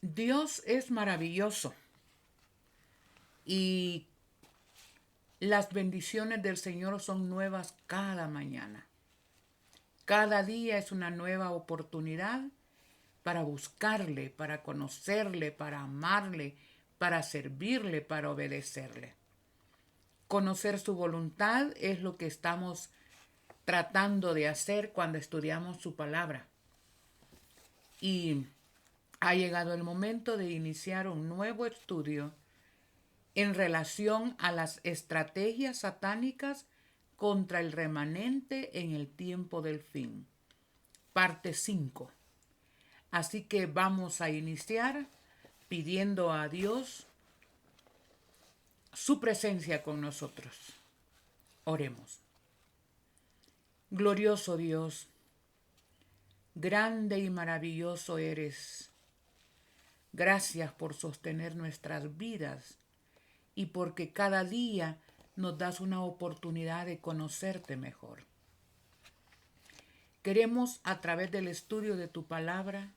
Dios es maravilloso y las bendiciones del Señor son nuevas cada mañana. Cada día es una nueva oportunidad para buscarle, para conocerle, para amarle, para servirle, para obedecerle. Conocer su voluntad es lo que estamos tratando de hacer cuando estudiamos su palabra. Y ha llegado el momento de iniciar un nuevo estudio en relación a las estrategias satánicas contra el remanente en el tiempo del fin. Parte 5. Así que vamos a iniciar pidiendo a Dios su presencia con nosotros. Oremos. Glorioso Dios, grande y maravilloso eres. Gracias por sostener nuestras vidas y porque cada día nos das una oportunidad de conocerte mejor. Queremos, a través del estudio de tu palabra,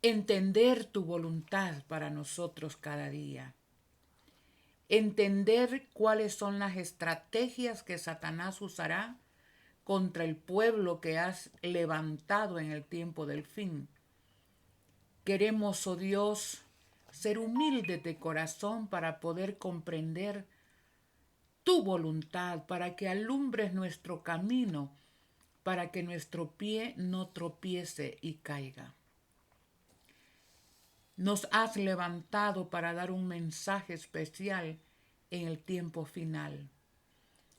entender tu voluntad para nosotros cada día. Entender cuáles son las estrategias que Satanás usará contra el pueblo que has levantado en el tiempo del fin. Queremos, oh Dios, ser humildes de corazón para poder comprender tu voluntad, para que alumbres nuestro camino, para que nuestro pie no tropiece y caiga. Nos has levantado para dar un mensaje especial en el tiempo final.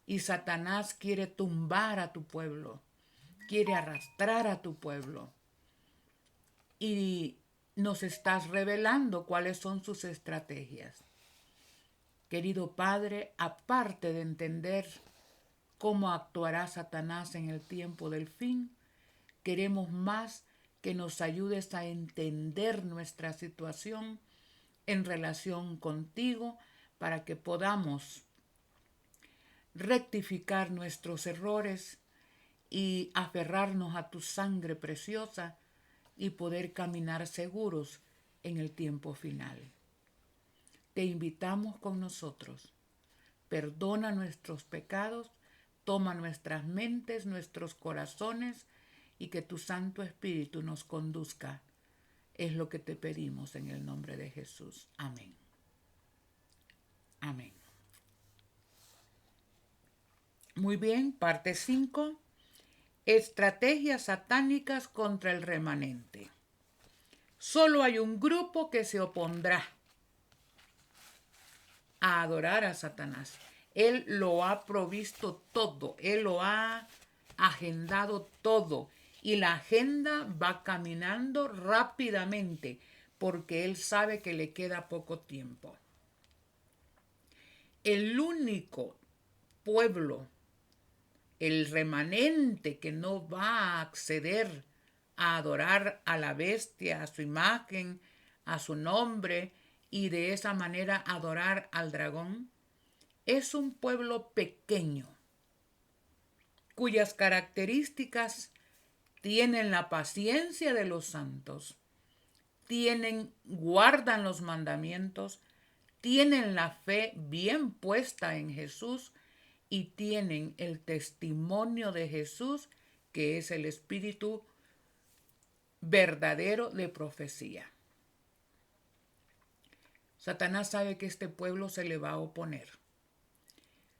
Y Satanás quiere tumbar a tu pueblo, quiere arrastrar a tu pueblo. Y nos estás revelando cuáles son sus estrategias. Querido Padre, aparte de entender cómo actuará Satanás en el tiempo del fin, queremos más que nos ayudes a entender nuestra situación en relación contigo para que podamos rectificar nuestros errores y aferrarnos a tu sangre preciosa y poder caminar seguros en el tiempo final. Te invitamos con nosotros. Perdona nuestros pecados, toma nuestras mentes, nuestros corazones y que tu Santo Espíritu nos conduzca. Es lo que te pedimos en el nombre de Jesús. Amén. Amén. Muy bien, parte 5. Estrategias satánicas contra el remanente. Solo hay un grupo que se opondrá a adorar a Satanás. Él lo ha provisto todo, él lo ha agendado todo y la agenda va caminando rápidamente porque él sabe que le queda poco tiempo. El único pueblo, el remanente que no va a acceder a adorar a la bestia, a su imagen, a su nombre y de esa manera adorar al dragón, es un pueblo pequeño, cuyas características tienen la paciencia de los santos, guardan los mandamientos, tienen la fe bien puesta en Jesús y tienen el testimonio de Jesús, que es el espíritu verdadero de profecía. Satanás sabe que este pueblo se le va a oponer.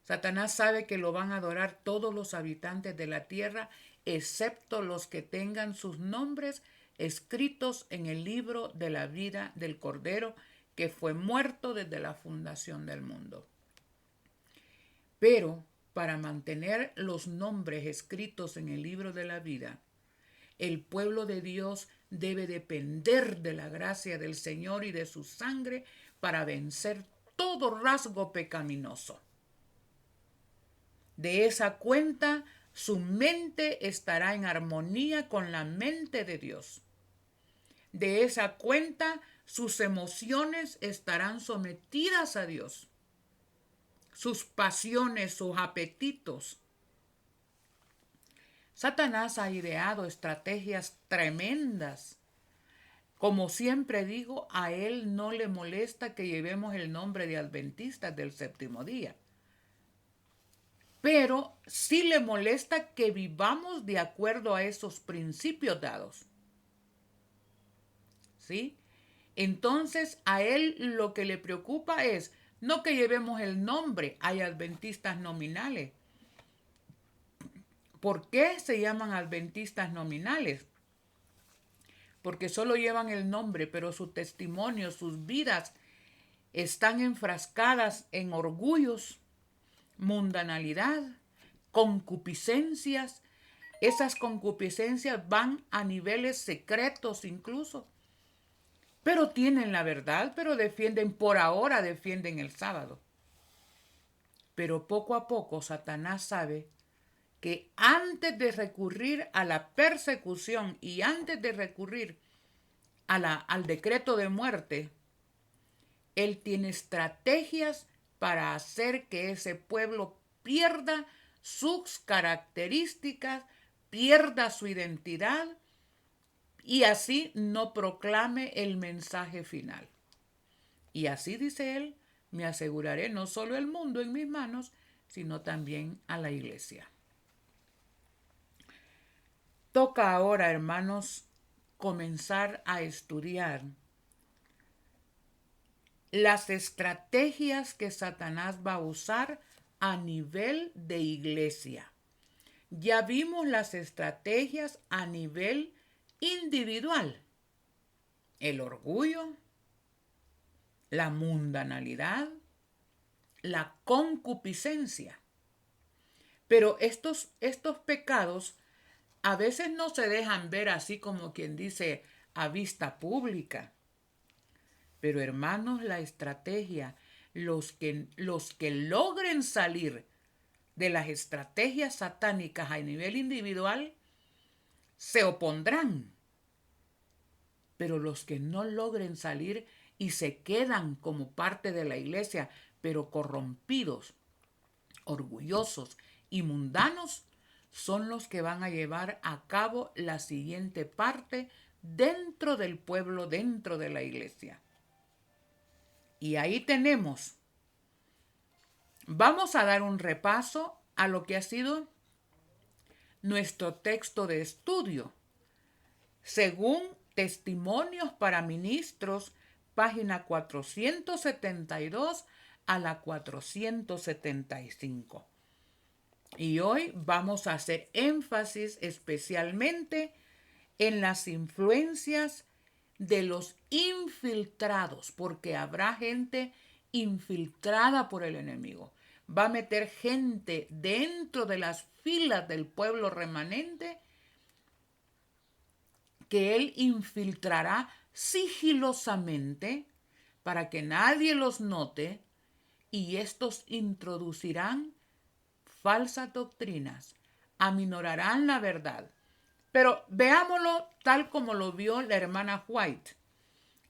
Satanás sabe que lo van a adorar todos los habitantes de la tierra, excepto los que tengan sus nombres escritos en el libro de la vida del Cordero, que fue muerto desde la fundación del mundo. Pero para mantener los nombres escritos en el libro de la vida, el pueblo de Dios debe depender de la gracia del Señor y de su sangre para vencer todo rasgo pecaminoso. De esa cuenta, su mente estará en armonía con la mente de Dios. De esa cuenta, sus emociones estarán sometidas a Dios. Sus pasiones, sus apetitos. Satanás ha ideado estrategias tremendas Como siempre digo, a él no le molesta que llevemos el nombre de adventistas del séptimo día. Pero sí le molesta que vivamos de acuerdo a esos principios dados. ¿Sí? Entonces a él lo que le preocupa es no que llevemos el nombre, hay adventistas nominales. ¿Por qué se llaman adventistas nominales? Porque solo llevan el nombre, pero su testimonio, sus vidas están enfrascadas en orgullos, mundanalidad, concupiscencias. Esas concupiscencias van a niveles secretos incluso. Pero tienen la verdad, pero por ahora defienden el sábado. Pero poco a poco Satanás sabe que antes de recurrir a la persecución y antes de recurrir al decreto de muerte, él tiene estrategias para hacer que ese pueblo pierda sus características, pierda su identidad y así no proclame el mensaje final. Y así dice él, me aseguraré no solo el mundo en mis manos, sino también a la iglesia. Toca ahora, hermanos, comenzar a estudiar las estrategias que Satanás va a usar a nivel de iglesia. Ya vimos las estrategias a nivel individual. El orgullo, la mundanalidad, la concupiscencia. Pero estos pecados a veces no se dejan ver así como quien dice a vista pública. Pero hermanos, la estrategia, los que logren salir de las estrategias satánicas a nivel individual, se opondrán. Pero los que no logren salir y se quedan como parte de la iglesia, pero corrompidos, orgullosos y mundanos, son los que van a llevar a cabo la siguiente parte dentro del pueblo, dentro de la iglesia. Y ahí vamos a dar un repaso a lo que ha sido nuestro texto de estudio. Según Testimonios para Ministros, página 472 a la 475. Y hoy vamos a hacer énfasis especialmente en las influencias de los infiltrados, porque habrá gente infiltrada por el enemigo. Va a meter gente dentro de las filas del pueblo remanente que él infiltrará sigilosamente para que nadie los note, y estos introducirán falsas doctrinas, aminorarán la verdad. Pero veámoslo tal como lo vio la hermana White.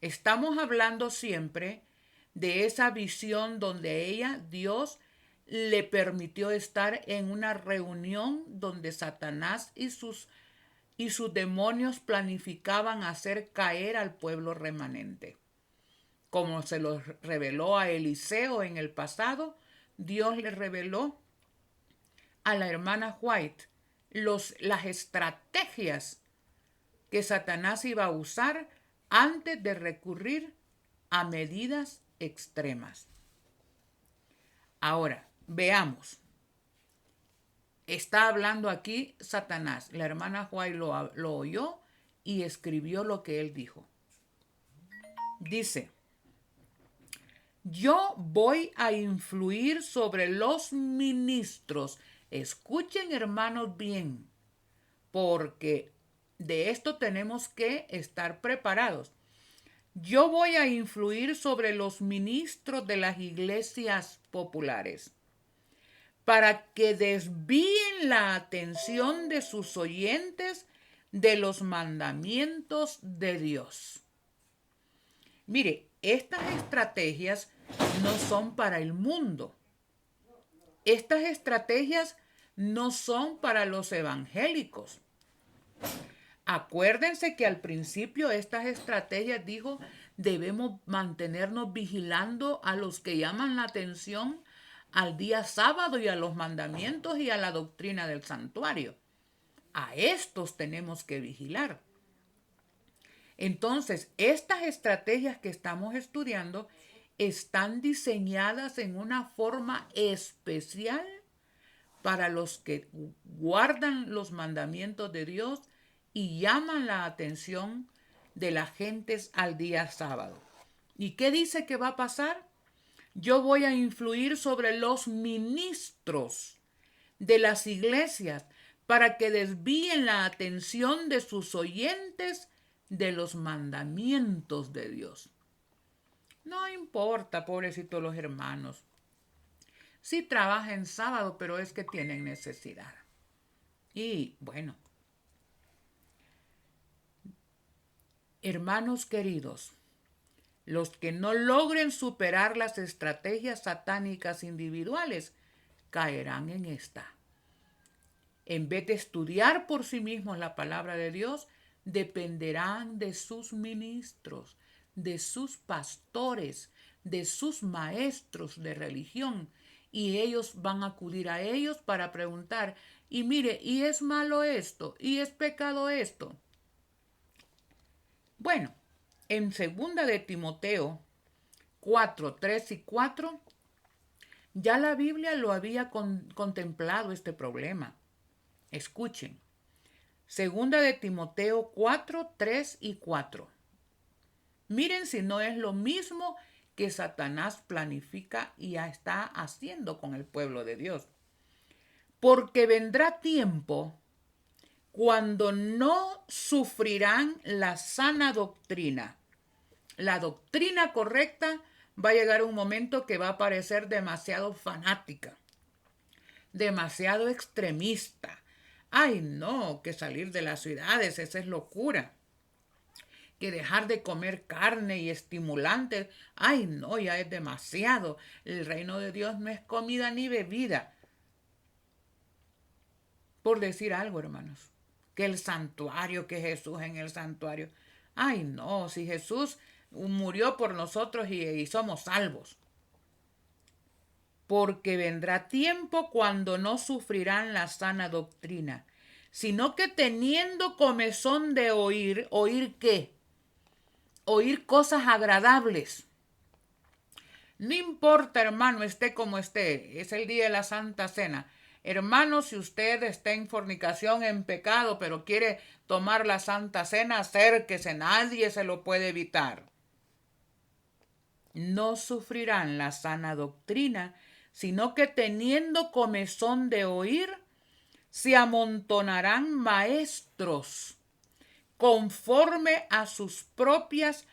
Estamos hablando siempre de esa visión donde Dios le permitió estar en una reunión donde Satanás y sus demonios planificaban hacer caer al pueblo remanente. Como se lo reveló a Eliseo en el pasado, Dios le reveló a la hermana White las estrategias que Satanás iba a usar antes de recurrir a medidas extremas. Ahora, veamos. Está hablando aquí Satanás. La hermana White lo oyó y escribió lo que él dijo. Dice, yo voy a influir sobre los ministros. Escuchen, hermanos, bien, porque de esto tenemos que estar preparados. Yo voy a influir sobre los ministros de las iglesias populares para que desvíen la atención de sus oyentes de los mandamientos de Dios. Mire, estas estrategias no son para el mundo. Estas estrategias no son para los evangélicos. Acuérdense que al principio estas estrategias dijo, debemos mantenernos vigilando a los que llaman la atención al día sábado y a los mandamientos y a la doctrina del santuario. A estos tenemos que vigilar. Entonces, estas estrategias que estamos estudiando están diseñadas en una forma especial para los que guardan los mandamientos de Dios y llaman la atención de las gentes al día sábado. ¿Y qué dice que va a pasar? Yo voy a influir sobre los ministros de las iglesias para que desvíen la atención de sus oyentes de los mandamientos de Dios. No importa, pobrecitos los hermanos. Sí trabajan sábado, pero es que tienen necesidad. Y bueno, hermanos queridos, los que no logren superar las estrategias satánicas individuales caerán en esta. En vez de estudiar por sí mismos la palabra de Dios, dependerán de sus ministros, de sus pastores, de sus maestros de religión, y ellos van a acudir a ellos para preguntar, y mire, ¿y es malo esto? ¿Y es pecado esto? Bueno, en 2 de Timoteo 4, 3 y 4, ya la Biblia lo había contemplado este problema. Escuchen, 2 de Timoteo 4, 3 y 4. Miren si no es lo mismo que Satanás planifica y ya está haciendo con el pueblo de Dios. Porque vendrá tiempo cuando no sufrirán la sana doctrina. La doctrina correcta va a llegar un momento que va a parecer demasiado fanática, demasiado extremista. Ay, no, que salir de las ciudades, esa es locura. Que dejar de comer carne y estimulantes, ay, no, ya es demasiado. El reino de Dios no es comida ni bebida. Por decir algo, hermanos, que el santuario, que Jesús en el santuario. Ay, no, si Jesús murió por nosotros y somos salvos. Porque vendrá tiempo cuando no sufrirán la sana doctrina, sino que teniendo comezón de oír, ¿oír qué? Oír cosas agradables. No importa, hermano, esté como esté, es el día de la Santa Cena. Hermano, si usted está en fornicación, en pecado, pero quiere tomar la Santa Cena, acérquese, nadie se lo puede evitar. No sufrirán la sana doctrina, sino que teniendo comezón de oír, se amontonarán maestros conforme a sus propias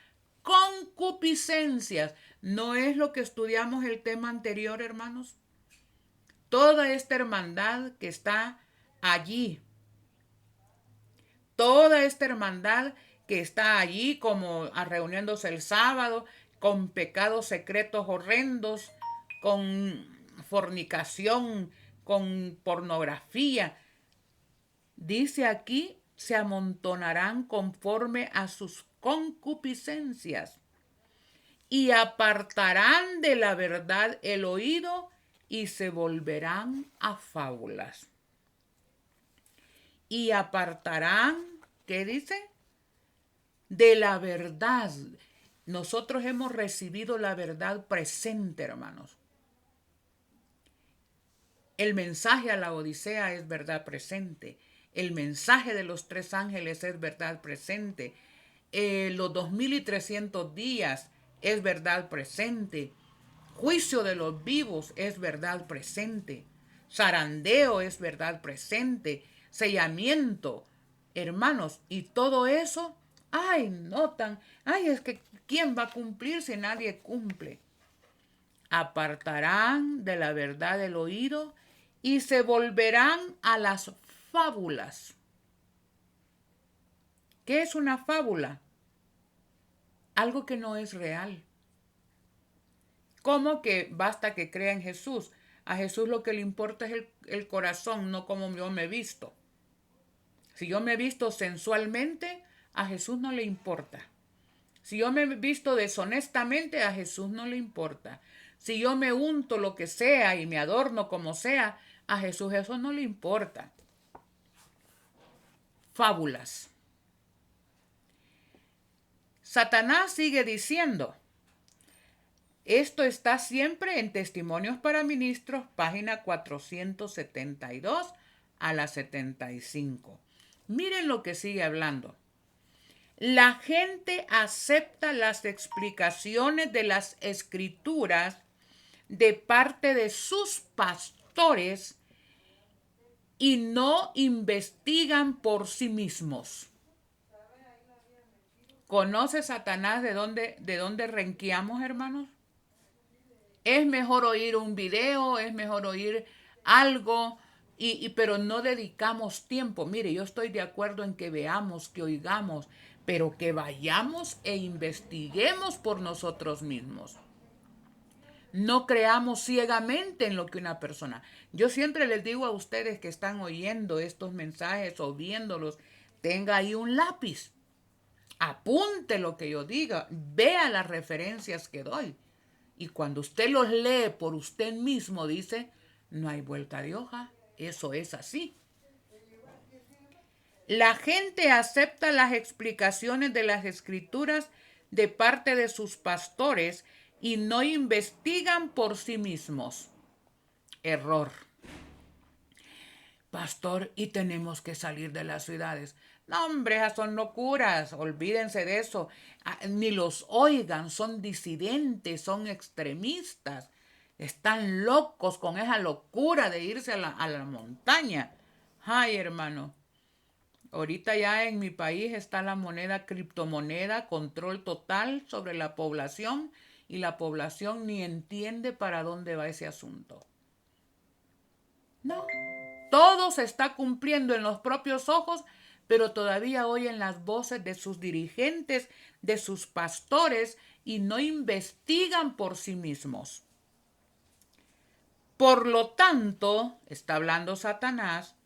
concupiscencias. ¿No es lo que estudiamos el tema anterior, hermanos? Toda esta hermandad que está allí, toda esta hermandad que está allí como reuniéndose el sábado con pecados secretos horrendos, con fornicación, con pornografía. Dice aquí, se amontonarán conforme a sus concupiscencias y apartarán de la verdad el oído y se volverán a fábulas. Y apartarán, ¿qué dice? De la verdad. Nosotros hemos recibido la verdad presente, hermanos. El mensaje a la Odisea es verdad presente. El mensaje de los 3 ángeles es verdad presente. Los 2300 días es verdad presente. Juicio de los vivos es verdad presente. Zarandeo es verdad presente. Sellamiento, hermanos, y todo eso, ay, notan, ay, es que ¿quién va a cumplir si nadie cumple? Apartarán de la verdad el oído y se volverán a las fábulas. ¿Qué es una fábula? Algo que no es real. ¿Cómo que basta que crea en Jesús? A Jesús lo que le importa es el corazón, no como yo me he visto. Si yo me he visto sensualmente, a Jesús no le importa. Si yo me he visto deshonestamente, a Jesús no le importa. Si yo me unto lo que sea y me adorno como sea, a Jesús eso no le importa. Fábulas. Satanás sigue diciendo, esto está siempre en Testimonios para Ministros, página 472 a la 75. Miren lo que sigue hablando. La gente acepta las explicaciones de las escrituras de parte de sus pastores y no investigan por sí mismos. ¿Conoce Satanás de dónde renqueamos, hermanos? Es mejor oír un video, es mejor oír algo, pero no dedicamos tiempo. Mire, yo estoy de acuerdo en que veamos, que oigamos, pero que vayamos e investiguemos por nosotros mismos. No creamos ciegamente en lo que una persona. Yo siempre les digo a ustedes que están oyendo estos mensajes o viéndolos, tenga ahí un lápiz. Apunte lo que yo diga, vea las referencias que doy. Y cuando usted los lee por usted mismo, dice, no hay vuelta de hoja, eso es así. La gente acepta las explicaciones de las escrituras de parte de sus pastores y no investigan por sí mismos. Error. Pastor, y tenemos que salir de las ciudades. No, hombre, esas son locuras, olvídense de eso. Ni los oigan, son disidentes, son extremistas. Están locos con esa locura de irse a la montaña. Ay, hermano, ahorita ya en mi país está la moneda criptomoneda, control total sobre la población y la población ni entiende para dónde va ese asunto. No, todo se está cumpliendo en los propios ojos, pero todavía oyen las voces de sus dirigentes, de sus pastores, y no investigan por sí mismos. Por lo tanto, está hablando Satanás,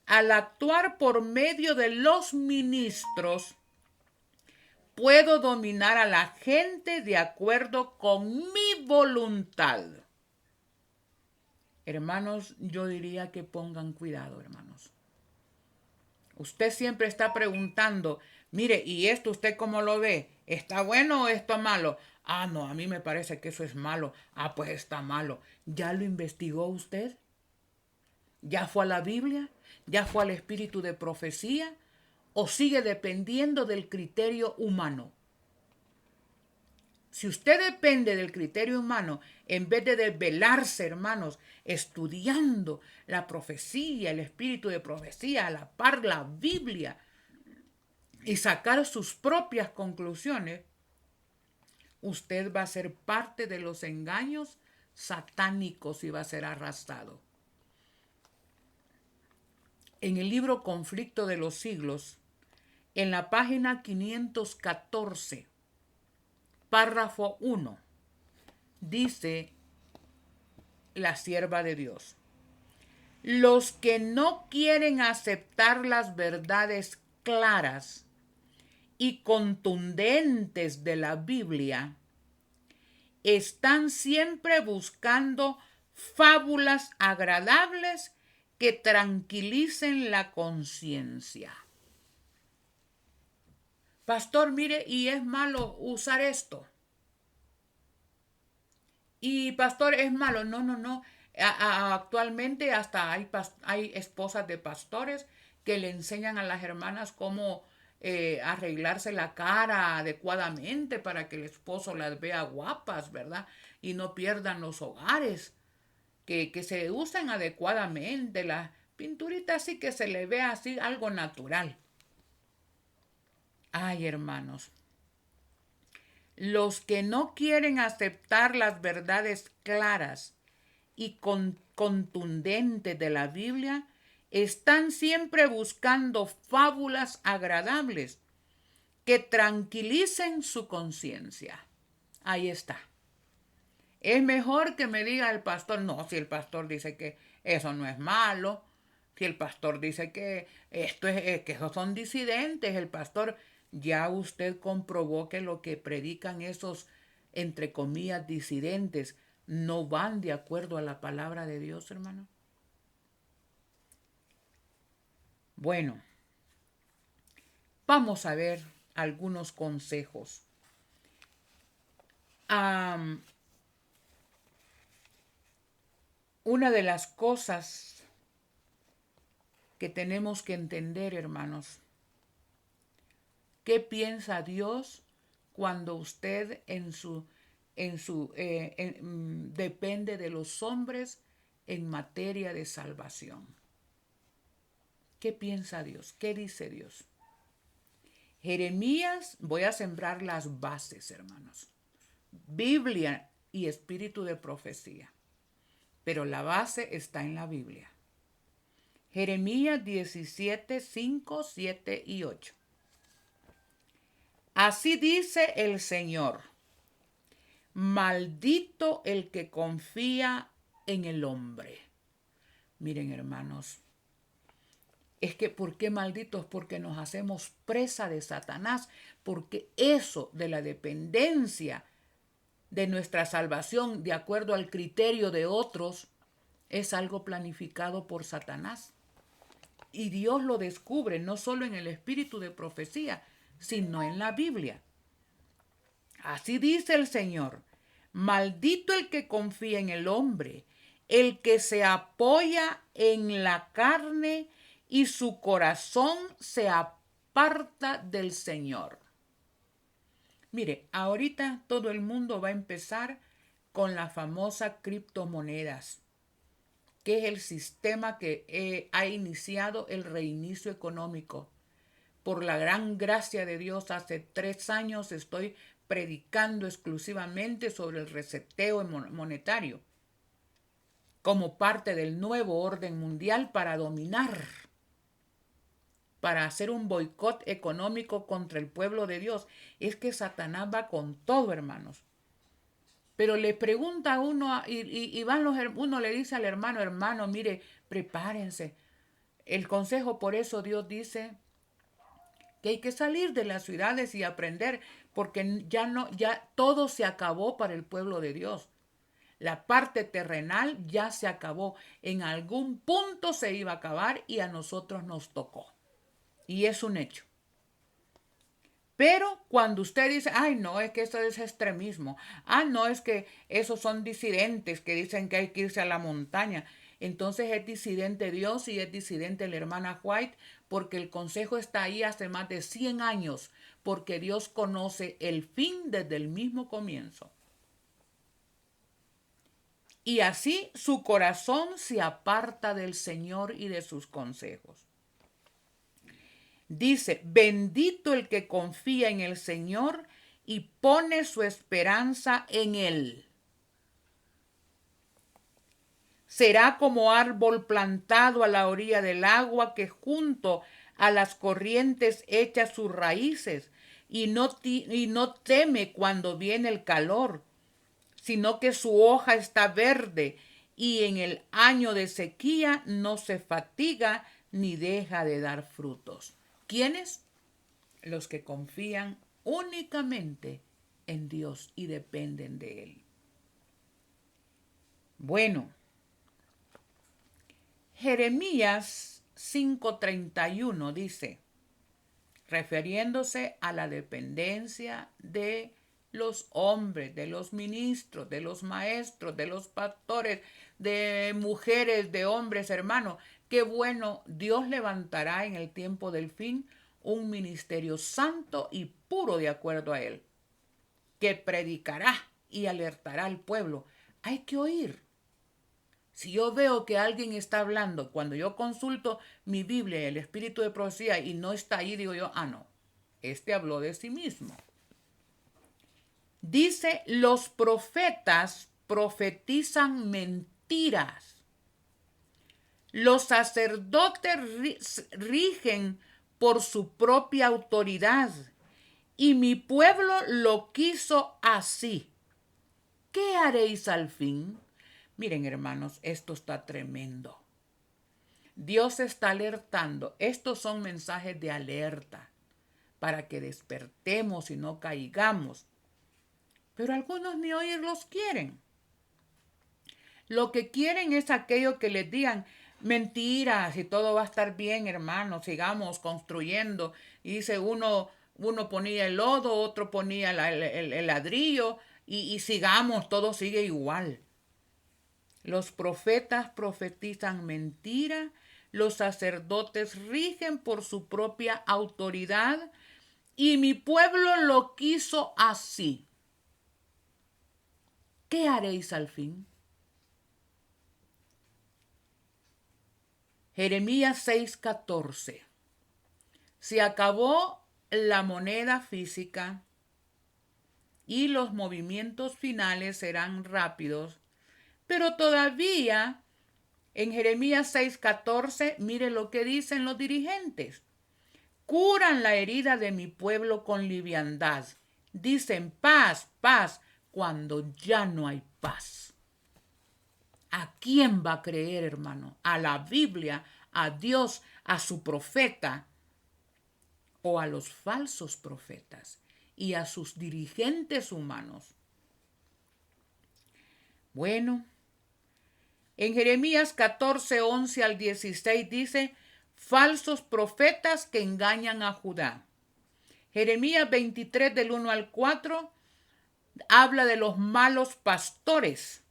al actuar por medio de los ministros, puedo dominar a la gente de acuerdo con mi voluntad. Hermanos, yo diría que pongan cuidado, hermanos. Usted siempre está preguntando, mire, ¿y esto usted cómo lo ve? ¿Está bueno o está malo? Ah, no, a mí me parece que eso es malo. Ah, pues está malo. ¿Ya lo investigó usted? ¿Ya fue a la Biblia? ¿Ya fue al espíritu de profecía? ¿O sigue dependiendo del criterio humano? Si usted depende del criterio humano, en vez de desvelarse, hermanos, estudiando la profecía, el espíritu de profecía, a la par la Biblia, y sacar sus propias conclusiones, usted va a ser parte de los engaños satánicos y va a ser arrastrado. En el libro Conflicto de los Siglos, en la página 514, párrafo 1, dice la sierva de Dios: los que no quieren aceptar las verdades claras y contundentes de la Biblia están siempre buscando fábulas agradables que tranquilicen la conciencia. Pastor, mire, y es malo usar esto. Y pastor, es malo. No. Actualmente hasta hay esposas de pastores que le enseñan a las hermanas cómo arreglarse la cara adecuadamente para que el esposo las vea guapas, ¿verdad? Y no pierdan los hogares. Que se usen adecuadamente. La pinturita así que se le vea así algo natural. Ay, hermanos. Los que no quieren aceptar las verdades claras y contundentes de la Biblia están siempre buscando fábulas agradables que tranquilicen su conciencia. Ahí está. Es mejor que me diga el pastor, no, si el pastor dice que eso no es malo, Si el pastor dice que esto es que esos son disidentes, el pastor, ya usted comprobó que lo que predican esos, entre comillas, disidentes, no van de acuerdo a la palabra de Dios, hermano. Bueno, vamos a ver algunos consejos. Una de las cosas que tenemos que entender, hermanos, ¿qué piensa Dios cuando usted depende de los hombres en materia de salvación? ¿Qué piensa Dios? ¿Qué dice Dios? Jeremías, voy a sembrar las bases, hermanos. Biblia y espíritu de profecía. Pero la base está en la Biblia. Jeremías 17, 5, 7 y 8. Así dice el Señor: maldito el que confía en el hombre. Miren, hermanos, es que ¿por qué malditos? Porque nos hacemos presa de Satanás, porque eso de la dependencia de nuestra salvación de acuerdo al criterio de otros es algo planificado por Satanás. Y Dios lo descubre no solo en el espíritu de profecía, sino en la Biblia. Así dice el Señor: maldito el que confía en el hombre, el que se apoya en la carne y su corazón se aparta del Señor. Mire, ahorita todo el mundo va a empezar con la famosa criptomonedas, que es el sistema que ha iniciado el reinicio económico. Por la gran gracia de Dios, hace 3 años estoy predicando exclusivamente sobre el reseteo monetario como parte del nuevo orden mundial para dominar, para hacer un boicot económico contra el pueblo de Dios. Es que Satanás va con todo, hermanos. Pero le pregunta a uno, uno le dice al hermano, hermano, mire, prepárense. El consejo, por eso Dios dice que hay que salir de las ciudades y aprender, porque ya todo se acabó para el pueblo de Dios. La parte terrenal ya se acabó. En algún punto se iba a acabar y a nosotros nos tocó. Y es un hecho. Pero cuando usted dice, ay, no, es que eso es extremismo. Ah, no, es que esos son disidentes que dicen que hay que irse a la montaña. Entonces es disidente Dios y es disidente la hermana White, porque el consejo está ahí hace más de 100 años, porque Dios conoce el fin desde el mismo comienzo. Y así su corazón se aparta del Señor y de sus consejos. Dice: bendito el que confía en el Señor y pone su esperanza en Él. Será como árbol plantado a la orilla del agua, que junto a las corrientes echa sus raíces y no teme cuando viene el calor, sino que su hoja está verde y en el año de sequía no se fatiga ni deja de dar frutos. ¿Quiénes? Los que confían únicamente en Dios y dependen de Él. Bueno, Jeremías 5:31 dice, refiriéndose a la dependencia de los hombres, de los ministros, de los maestros, de los pastores, de mujeres, de hombres, hermanos. Qué bueno, Dios levantará en el tiempo del fin un ministerio santo y puro de acuerdo a Él, que predicará y alertará al pueblo. Hay que oír. Si yo veo que alguien está hablando, cuando yo consulto mi Biblia y el espíritu de profecía y no está ahí, digo yo, no, este habló de sí mismo. Dice: los profetas profetizan mentiras. Los sacerdotes rigen por su propia autoridad y mi pueblo lo quiso así. ¿Qué haréis al fin? Miren, hermanos, esto está tremendo. Dios está alertando. Estos son mensajes de alerta para que despertemos y no caigamos. Pero algunos ni oírlos quieren. Lo que quieren es aquello que les digan mentiras y todo va a estar bien, hermano, sigamos construyendo. Y dice uno ponía el lodo, otro ponía el ladrillo y sigamos, todo sigue igual. Los profetas profetizan mentira, los sacerdotes rigen por su propia autoridad y mi pueblo lo quiso así. ¿Qué haréis al fin? Jeremías 6:14. Se acabó la moneda física y los movimientos finales serán rápidos, pero todavía en Jeremías 6:14, mire lo que dicen los dirigentes. Curan la herida de mi pueblo con liviandad. Dicen paz, paz, cuando ya no hay paz. ¿A quién va a creer, hermano? ¿A la Biblia, a Dios, a su profeta o a los falsos profetas y a sus dirigentes humanos? Bueno, en Jeremías 14, 11 al 16 dice, falsos profetas que engañan a Judá. Jeremías 23 del 1 al 4 habla de los malos pastores.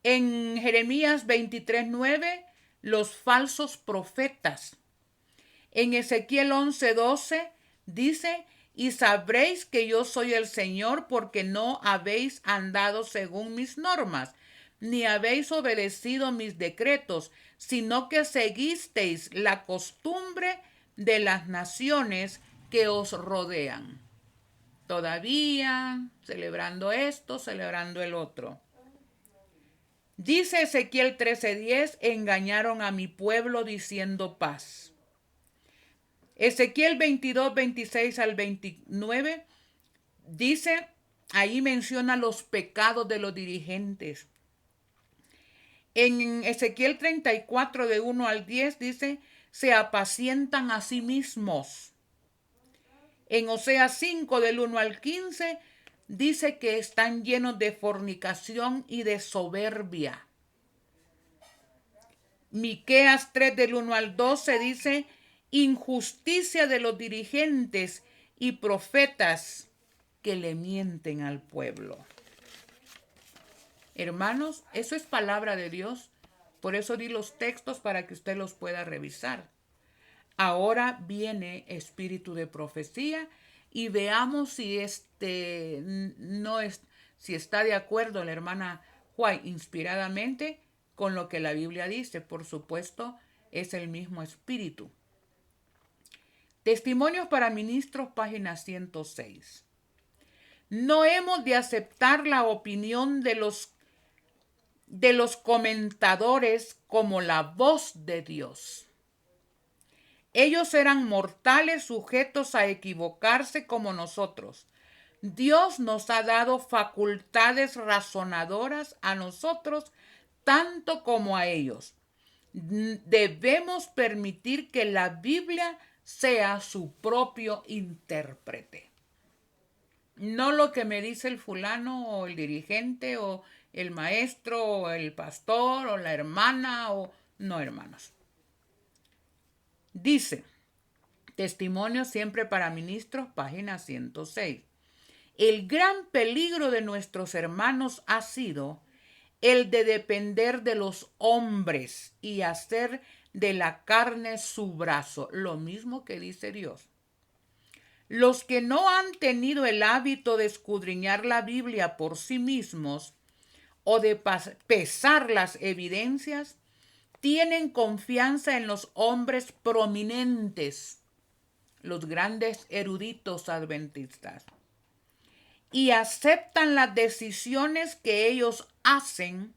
En Jeremías 23, 9, los falsos profetas. En Ezequiel 11, 12 dice, y sabréis que yo soy el Señor porque no habéis andado según mis normas, ni habéis obedecido mis decretos, sino que seguisteis la costumbre de las naciones que os rodean. Todavía celebrando esto, celebrando el otro. Dice Ezequiel 13:10, engañaron a mi pueblo diciendo paz. Ezequiel 22, 26 al 29 dice, ahí menciona los pecados de los dirigentes. En Ezequiel 34 de 1 al 10 dice, se apacientan a sí mismos. En Oseas 5 del 1 al 15 dice que están llenos de fornicación y de soberbia. Miqueas 3 del 1 al 12 dice, injusticia de los dirigentes y profetas que le mienten al pueblo. Hermanos, eso es palabra de Dios. Por eso di los textos para que usted los pueda revisar. Ahora viene espíritu de profecía y veamos si si está de acuerdo la hermana White inspiradamente con lo que la Biblia dice. Por supuesto, es el mismo espíritu. Testimonios para ministros, página 106. No hemos de aceptar la opinión de los comentadores como la voz de Dios. Ellos eran mortales sujetos a equivocarse como nosotros. Dios nos ha dado facultades razonadoras a nosotros tanto como a ellos. Debemos permitir que la Biblia sea su propio intérprete. No lo que me dice el fulano o el dirigente o el maestro o el pastor o la hermana o no, hermanos. Dice, Testimonio siempre para ministros, página 106. El gran peligro de nuestros hermanos ha sido el de depender de los hombres y hacer de la carne su brazo, lo mismo que dice Dios. Los que no han tenido el hábito de escudriñar la Biblia por sí mismos o de pesar las evidencias, tienen confianza en los hombres prominentes, los grandes eruditos adventistas, y aceptan las decisiones que ellos hacen,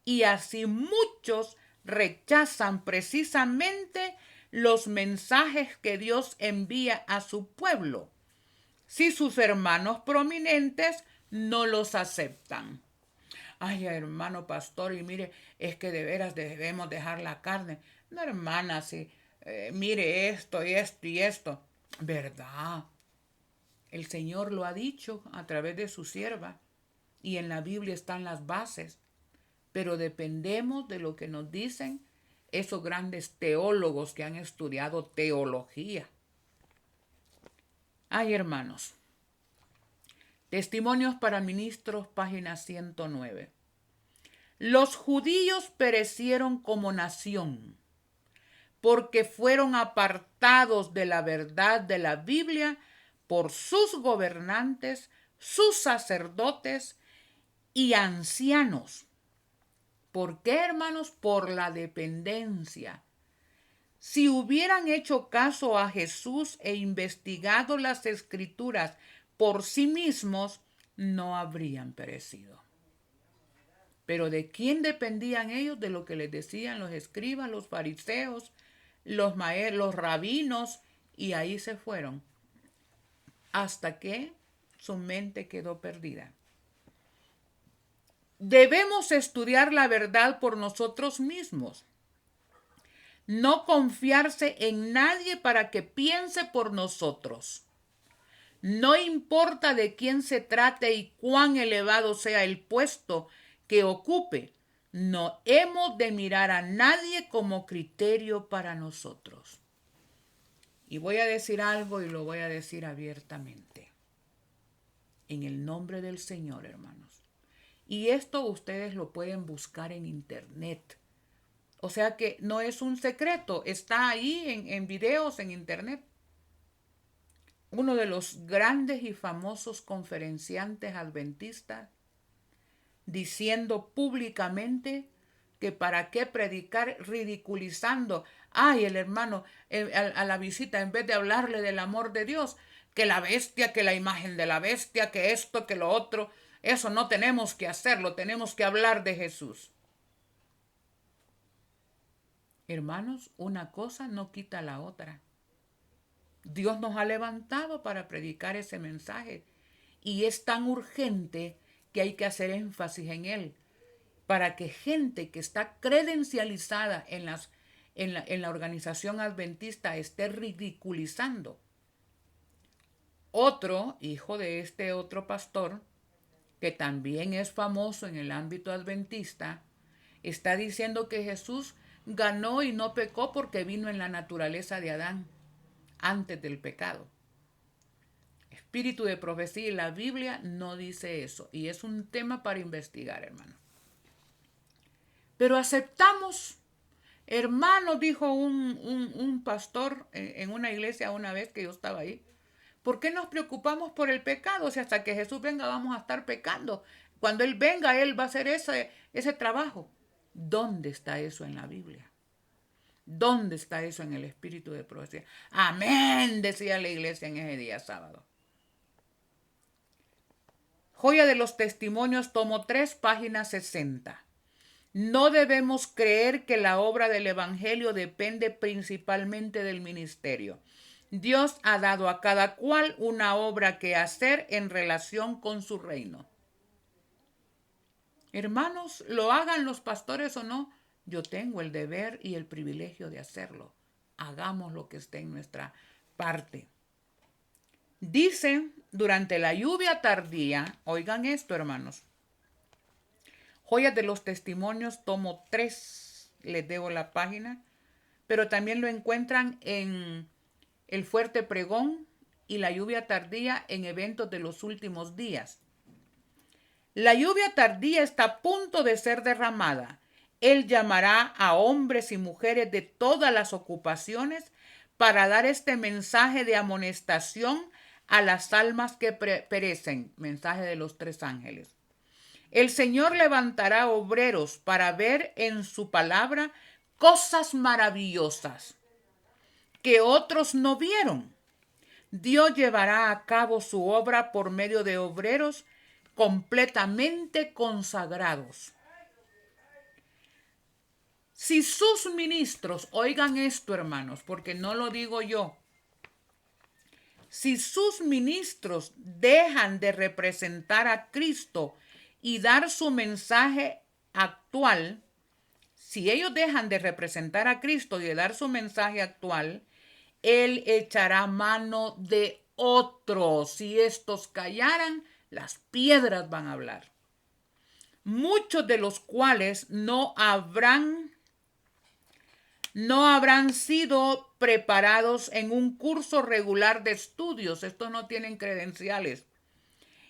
y así muchos rechazan precisamente los mensajes que Dios envía a su pueblo, si sus hermanos prominentes no los aceptan. Ay, hermano pastor, y mire, es que de veras debemos dejar la carne. No, hermana, sí, mire esto y esto y esto. ¿Verdad? El Señor lo ha dicho a través de su sierva y en la Biblia están las bases, pero dependemos de lo que nos dicen esos grandes teólogos que han estudiado teología. Ay, hermanos, Testimonios para Ministros, página 109. Los judíos perecieron como nación porque fueron apartados de la verdad de la Biblia por sus gobernantes, sus sacerdotes y ancianos. ¿Por qué, hermanos? Por la dependencia. Si hubieran hecho caso a Jesús e investigado las escrituras por sí mismos, no habrían perecido. Pero ¿de quién dependían ellos? De lo que les decían los escribas, los fariseos, los rabinos, y ahí se fueron hasta que su mente quedó perdida. Debemos estudiar la verdad por nosotros mismos. No confiarse en nadie para que piense por nosotros. No importa de quién se trate y cuán elevado sea el puesto que ocupe, no hemos de mirar a nadie como criterio para nosotros. Y voy a decir algo y lo voy a decir abiertamente. En el nombre del Señor, hermanos. Y esto ustedes lo pueden buscar en internet. O sea que no es un secreto, está ahí en videos en internet. Uno de los grandes y famosos conferenciantes adventistas diciendo públicamente que para qué predicar ridiculizando. Ay, el hermano a la visita, en vez de hablarle del amor de Dios, que la bestia, que la imagen de la bestia, que esto, que lo otro. Eso no tenemos que hacerlo, tenemos que hablar de Jesús. Hermanos, una cosa no quita la otra. Dios nos ha levantado para predicar ese mensaje y es tan urgente que hay que hacer énfasis en él para que gente que está credencializada en la organización adventista esté ridiculizando. Otro hijo de este otro pastor, que también es famoso en el ámbito adventista, está diciendo que Jesús ganó y no pecó porque vino en la naturaleza de Adán antes del pecado. Espíritu de profecía y la Biblia no dice eso. Y es un tema para investigar, hermano. Pero aceptamos, hermano, dijo un pastor en una iglesia una vez que yo estaba ahí. ¿Por qué nos preocupamos por el pecado? O sea, hasta que Jesús venga vamos a estar pecando. Cuando Él venga, Él va a hacer ese trabajo. ¿Dónde está eso en la Biblia? ¿Dónde está eso en el espíritu de profecía? Amén, decía la iglesia en ese día sábado. Joya de los Testimonios, tomo 3, página 60. No debemos creer que la obra del Evangelio depende principalmente del ministerio. Dios ha dado a cada cual una obra que hacer en relación con su reino. Hermanos, lo hagan los pastores o no, yo tengo el deber y el privilegio de hacerlo. Hagamos lo que esté en nuestra parte. Dice, durante la lluvia tardía, oigan esto, hermanos. Joyas de los Testimonios, tomo 3, les debo la página, pero también lo encuentran en El Fuerte Pregón y la lluvia tardía en Eventos de los Últimos Días. La lluvia tardía está a punto de ser derramada. Él llamará a hombres y mujeres de todas las ocupaciones para dar este mensaje de amonestación a las almas que perecen. Mensaje de los 3 ángeles. El Señor levantará obreros para ver en su palabra cosas maravillosas que otros no vieron. Dios llevará a cabo su obra por medio de obreros completamente consagrados. Si sus ministros, oigan esto, hermanos, porque no lo digo yo, si sus ministros dejan de representar a Cristo y dar su mensaje actual, si ellos dejan de representar a Cristo y de dar su mensaje actual, Él echará mano de otros. Si estos callaran, las piedras van a hablar. Muchos de los cuales no habrán sido preparados en un curso regular de estudios. Estos no tienen credenciales.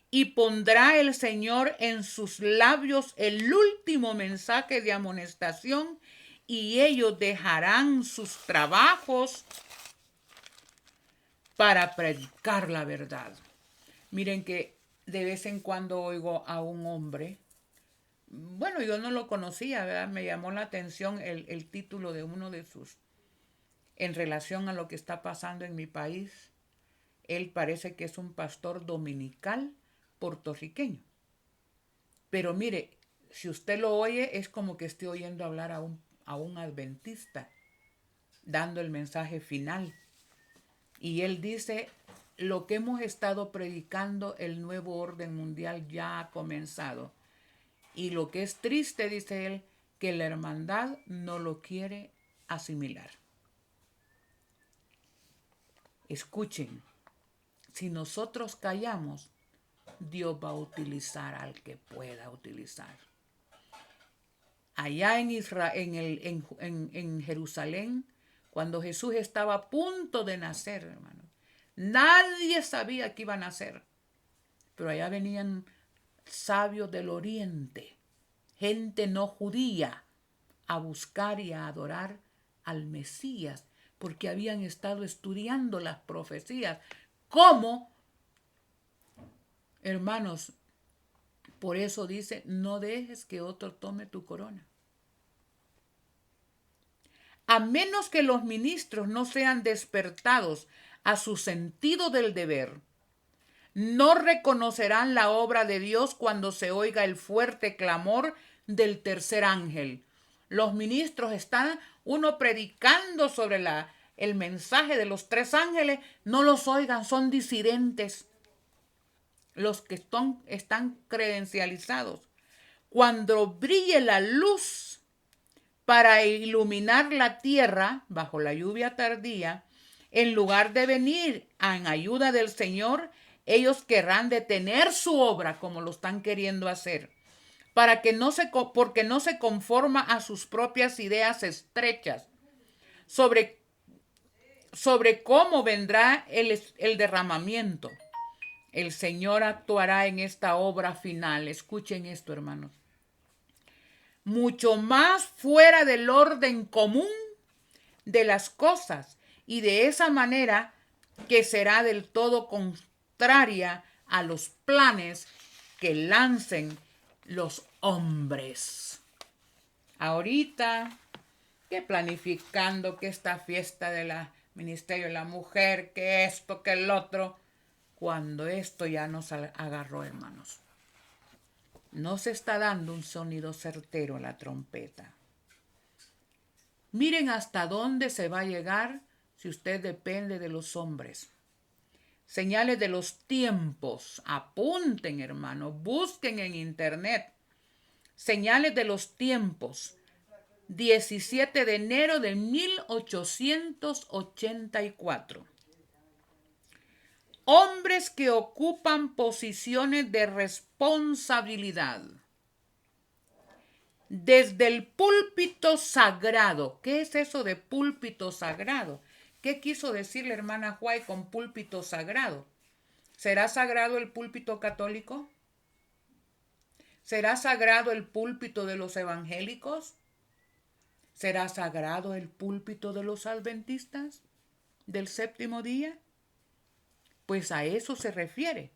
Y pondrá el Señor en sus labios el último mensaje de amonestación, y ellos dejarán sus trabajos para predicar la verdad. Miren que de vez en cuando oigo a un hombre, bueno, yo no lo conocía, ¿verdad? Me llamó la atención el título de uno de sus, en relación a lo que está pasando en mi país. Él parece que es un pastor dominical puertorriqueño. Pero mire, si usted lo oye, es como que esté oyendo hablar a un adventista, dando el mensaje final. Y él dice, lo que hemos estado predicando, el nuevo orden mundial ya ha comenzado. Y lo que es triste, dice él, que la hermandad no lo quiere asimilar. Escuchen, si nosotros callamos, Dios va a utilizar al que pueda utilizar. Allá en Israel, en Jerusalén, cuando Jesús estaba a punto de nacer, hermano, nadie sabía que iba a nacer. Pero allá venían sabios del oriente, gente no judía, a buscar y a adorar al Mesías, porque habían estado estudiando las profecías. ¿Cómo? Hermanos, por eso dice, no dejes que otro tome tu corona. A menos que los ministros no sean despertados a su sentido del deber, no reconocerán la obra de Dios cuando se oiga el fuerte clamor del tercer ángel. Los ministros están, uno predicando sobre el mensaje de los tres ángeles, no los oigan, son disidentes. Los que están credencializados. Cuando brille la luz para iluminar la tierra bajo la lluvia tardía, en lugar de venir en ayuda del Señor, ellos querrán detener su obra como lo están queriendo hacer, porque no se conforma a sus propias ideas estrechas sobre cómo vendrá el derramamiento. El Señor actuará en esta obra final. Escuchen esto, hermanos. Mucho más fuera del orden común de las cosas, y de esa manera que será del todo contraria a los planes que lancen los hombres. Ahorita, que planificando que esta fiesta del Ministerio de la Mujer, que esto, que el otro, cuando esto ya nos agarró, hermanos. No se está dando un sonido certero a la trompeta. Miren hasta dónde se va a llegar si usted depende de los hombres. Señales de los tiempos. Apunten, hermano. Busquen en internet. Señales de los tiempos. 17 de enero de 1884. Hombres que ocupan posiciones de responsabilidad. Desde el púlpito sagrado. ¿Qué es eso de púlpito sagrado? ¿Qué quiso decir la hermana White con púlpito sagrado? ¿Será sagrado el púlpito católico? ¿Será sagrado el púlpito de los evangélicos? ¿Será sagrado el púlpito de los adventistas del séptimo día? Pues a eso se refiere.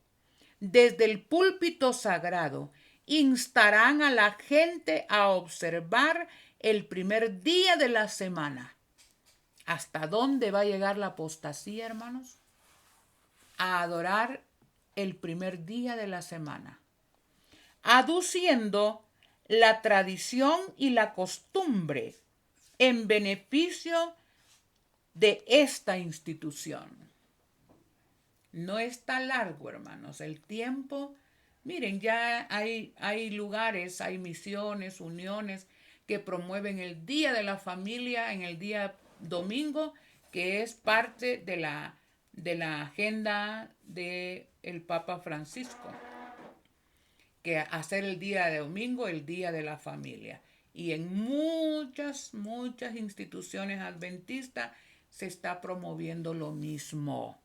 Desde el púlpito sagrado instarán a la gente a observar el primer día de la semana. ¿Hasta dónde va a llegar la apostasía, hermanos? A adorar el primer día de la semana, aduciendo la tradición y la costumbre en beneficio de esta institución. No está largo, hermanos, el tiempo Miren, ya hay lugares, hay misiones, uniones que promueven el Día de la Familia en el día domingo, que es parte de la agenda del Papa Francisco, que hacer el día de domingo el Día de la Familia. Y en muchas instituciones adventistas se está promoviendo lo mismo.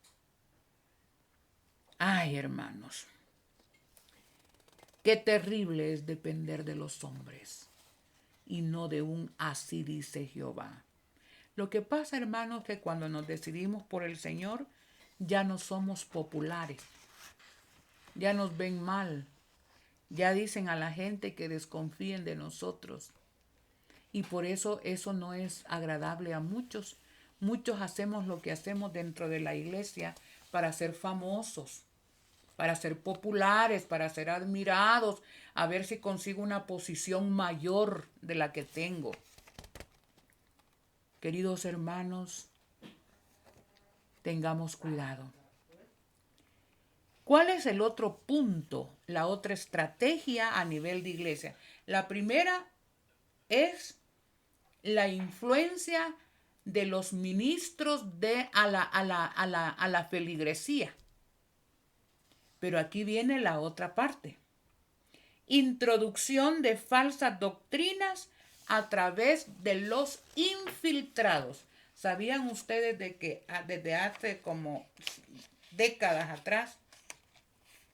Ay, hermanos, qué terrible es depender de los hombres y no de un así dice Jehová. Lo que pasa, hermanos, es que cuando nos decidimos por el Señor, ya no somos populares, ya nos ven mal, ya dicen a la gente que desconfíen de nosotros. Y por eso no es agradable a muchos. Muchos hacemos lo que hacemos dentro de la iglesia para ser famosos, para ser populares, para ser admirados, a ver si consigo una posición mayor de la que tengo. Queridos hermanos, tengamos cuidado. ¿Cuál es el otro punto, la otra estrategia a nivel de iglesia? La primera es la influencia de los ministros a la feligresía. Pero aquí viene la otra parte. Introducción de falsas doctrinas a través de los infiltrados. ¿Sabían ustedes de que desde hace como décadas atrás,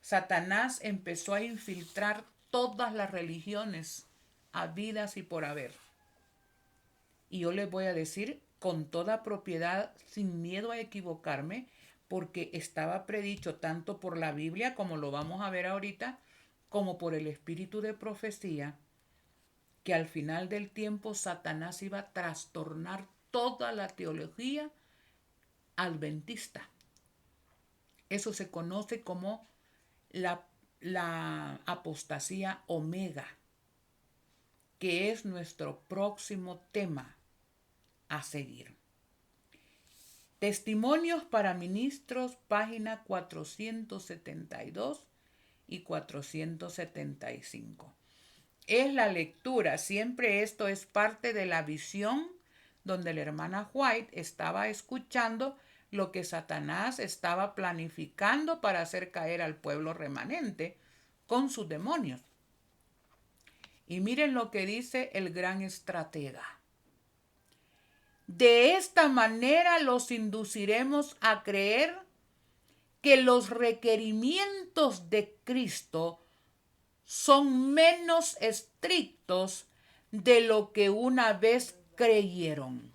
Satanás empezó a infiltrar todas las religiones habidas y por haber? Y yo les voy a decir con toda propiedad, sin miedo a equivocarme, porque estaba predicho tanto por la Biblia, como lo vamos a ver ahorita, como por el espíritu de profecía, que al final del tiempo Satanás iba a trastornar toda la teología adventista. Eso se conoce como la apostasía omega, que es nuestro próximo tema a seguir. Testimonios para ministros, página 472 y 475. Es la lectura, siempre esto es parte de la visión donde la hermana White estaba escuchando lo que Satanás estaba planificando para hacer caer al pueblo remanente con sus demonios. Y miren lo que dice el gran estratega. De esta manera los induciremos a creer que los requerimientos de Cristo son menos estrictos de lo que una vez creyeron.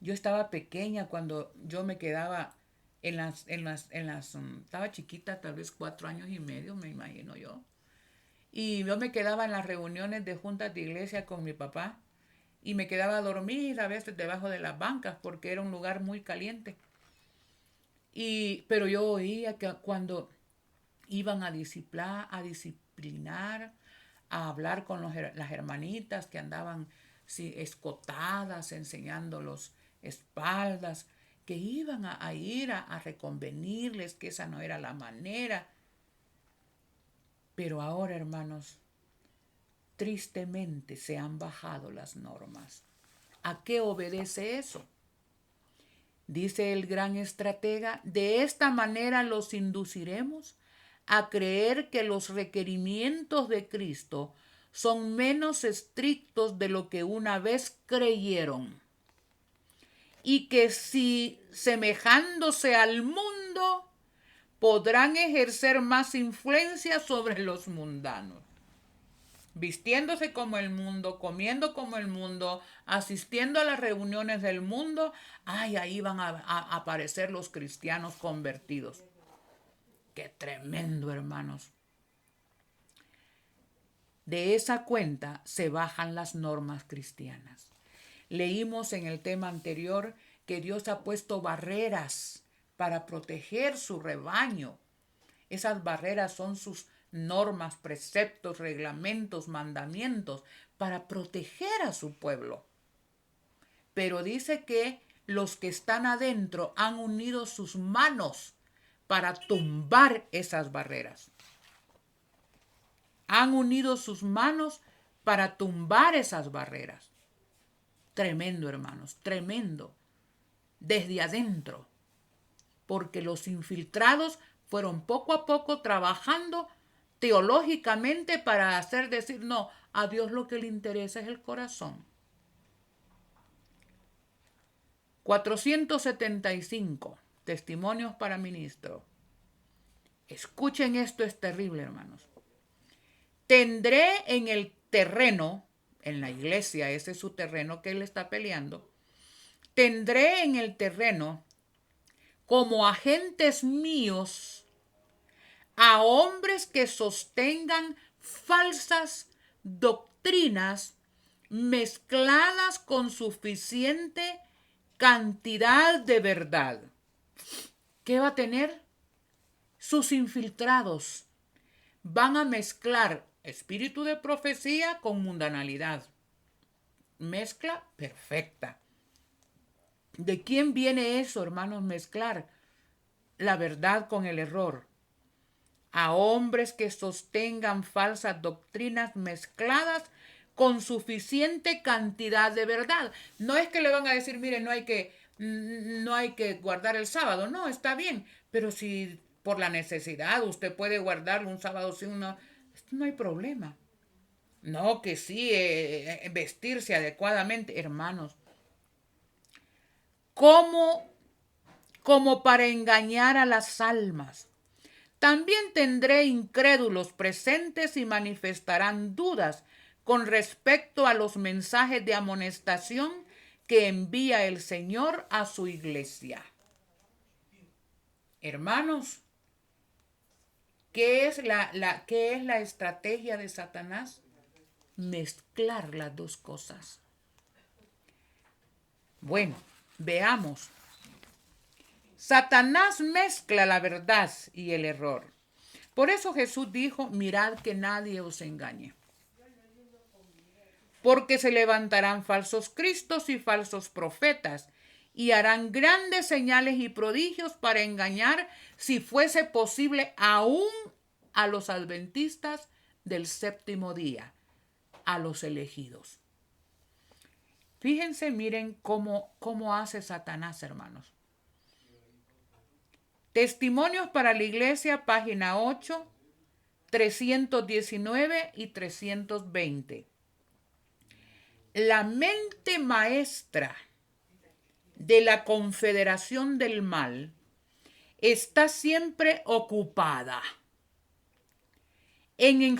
Yo estaba pequeña cuando yo me quedaba estaba chiquita, tal vez 4 años y medio, me imagino yo. Y yo me quedaba en las reuniones de juntas de iglesia con mi papá y me quedaba a dormir a veces debajo de las bancas porque era un lugar muy caliente. Pero yo oía que cuando iban a disciplinar, a hablar con las hermanitas que andaban escotadas, enseñando los espaldas, que iban a ir a reconvenirles que esa no era la manera. Pero ahora, hermanos, tristemente se han bajado las normas. ¿A qué obedece eso? Dice el gran estratega, de esta manera los induciremos a creer que los requerimientos de Cristo son menos estrictos de lo que una vez creyeron, y que si semejándose al mundo podrán ejercer más influencia sobre los mundanos, vistiéndose como el mundo, comiendo como el mundo, asistiendo a las reuniones del mundo. Ay, ahí van a aparecer los cristianos convertidos. Qué tremendo, hermanos. De esa cuenta se bajan las normas cristianas. Leímos en el tema anterior que Dios ha puesto barreras para proteger su rebaño. Esas barreras son sus normas, preceptos, reglamentos, mandamientos para proteger a su pueblo. Pero dice que los que están adentro han unido sus manos para tumbar esas barreras. Han unido sus manos para tumbar esas barreras. Tremendo, hermanos, tremendo. Desde adentro. Porque los infiltrados fueron poco a poco trabajando teológicamente para hacer decir, no, a Dios lo que le interesa es el corazón. 475 testimonios para ministros. Escuchen esto, es terrible, hermanos. Tendré en el terreno, en la iglesia, ese es su terreno que él está peleando, tendré en el terreno como agentes míos a hombres que sostengan falsas doctrinas mezcladas con suficiente cantidad de verdad. ¿Qué va a tener? Sus infiltrados van a mezclar espíritu de profecía con mundanalidad. Mezcla perfecta. ¿De quién viene eso, hermanos? Mezclar la verdad con el error. A hombres que sostengan falsas doctrinas mezcladas con suficiente cantidad de verdad. No es que le van a decir, mire, no hay que guardar el sábado. No, está bien. Pero si por la necesidad usted puede guardarlo un sábado sin no hay problema. No, que sí, vestirse adecuadamente. Hermanos, como para engañar a las almas. También tendré incrédulos presentes y manifestarán dudas con respecto a los mensajes de amonestación que envía el Señor a su iglesia. Hermanos, ¿qué es la estrategia de Satanás? Mezclar las dos cosas. Bueno, veamos. Satanás mezcla la verdad y el error. Por eso Jesús dijo, mirad que nadie os engañe. Porque se levantarán falsos cristos y falsos profetas, y harán grandes señales y prodigios para engañar, si fuese posible, aún a los adventistas del séptimo día, a los elegidos. Fíjense, miren cómo hace Satanás, hermanos. Testimonios para la Iglesia, página 8, 319 y 320. La mente maestra de la confederación del mal está siempre ocupada en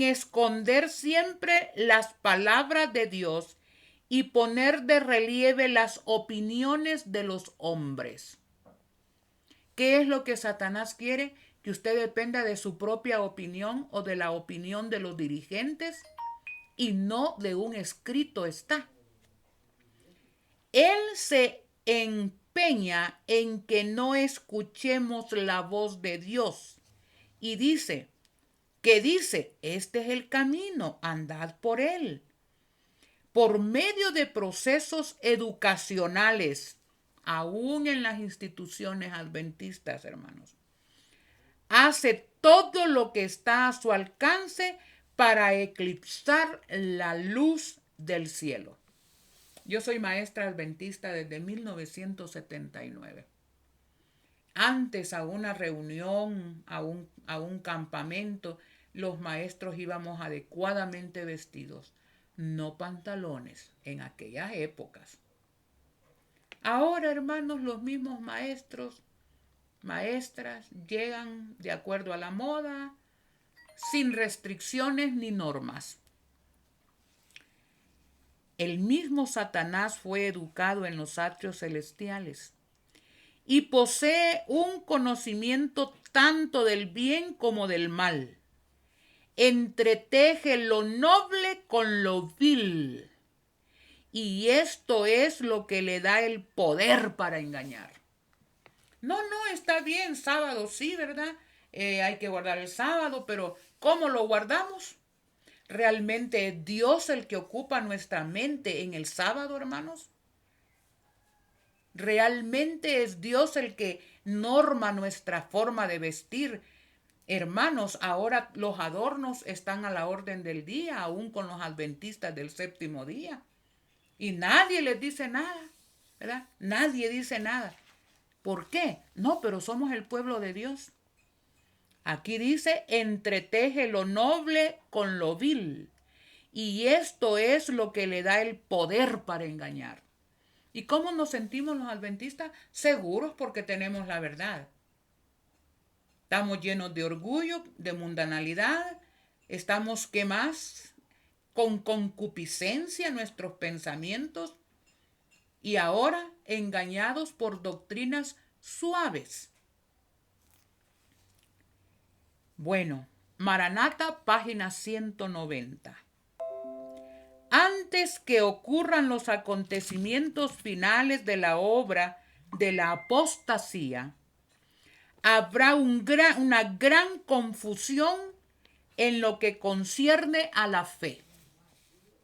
esconder siempre las palabras de Dios y poner de relieve las opiniones de los hombres. ¿Qué es lo que Satanás quiere? Que usted dependa de su propia opinión o de la opinión de los dirigentes y no de un escrito está. Él se empeña en que no escuchemos la voz de Dios y dice, este es el camino, andad por él. Por medio de procesos educacionales, aún en las instituciones adventistas, hermanos, hace todo lo que está a su alcance para eclipsar la luz del cielo. Yo soy maestra adventista desde 1979. Antes a una reunión, a un campamento, los maestros íbamos adecuadamente vestidos, no pantalones en aquellas épocas. Ahora, hermanos, los mismos maestros, maestras llegan de acuerdo a la moda, sin restricciones ni normas. El mismo Satanás fue educado en los atrios celestiales y posee un conocimiento tanto del bien como del mal. Entreteje lo noble con lo vil. Y esto es lo que le da el poder para engañar. No, está bien, sábado sí, ¿verdad? Hay que guardar el sábado, pero ¿cómo lo guardamos? ¿Realmente es Dios el que ocupa nuestra mente en el sábado, hermanos? ¿Realmente es Dios el que norma nuestra forma de vestir. Hermanos, ahora los adornos están a la orden del día, aún con los adventistas del séptimo día. Y nadie les dice nada, ¿verdad? Nadie dice nada. ¿Por qué? No, pero somos el pueblo de Dios. Aquí dice, entreteje lo noble con lo vil. Y esto es lo que le da el poder para engañar. ¿Y cómo nos sentimos los adventistas? Seguros porque tenemos la verdad. Estamos llenos de orgullo, de mundanalidad. Estamos, ¿qué más? Con concupiscencia nuestros pensamientos. Y ahora engañados por doctrinas suaves. Bueno, Maranata, página 190. Antes que ocurran los acontecimientos finales de la obra de la apostasía, habrá una gran confusión en lo que concierne a la fe.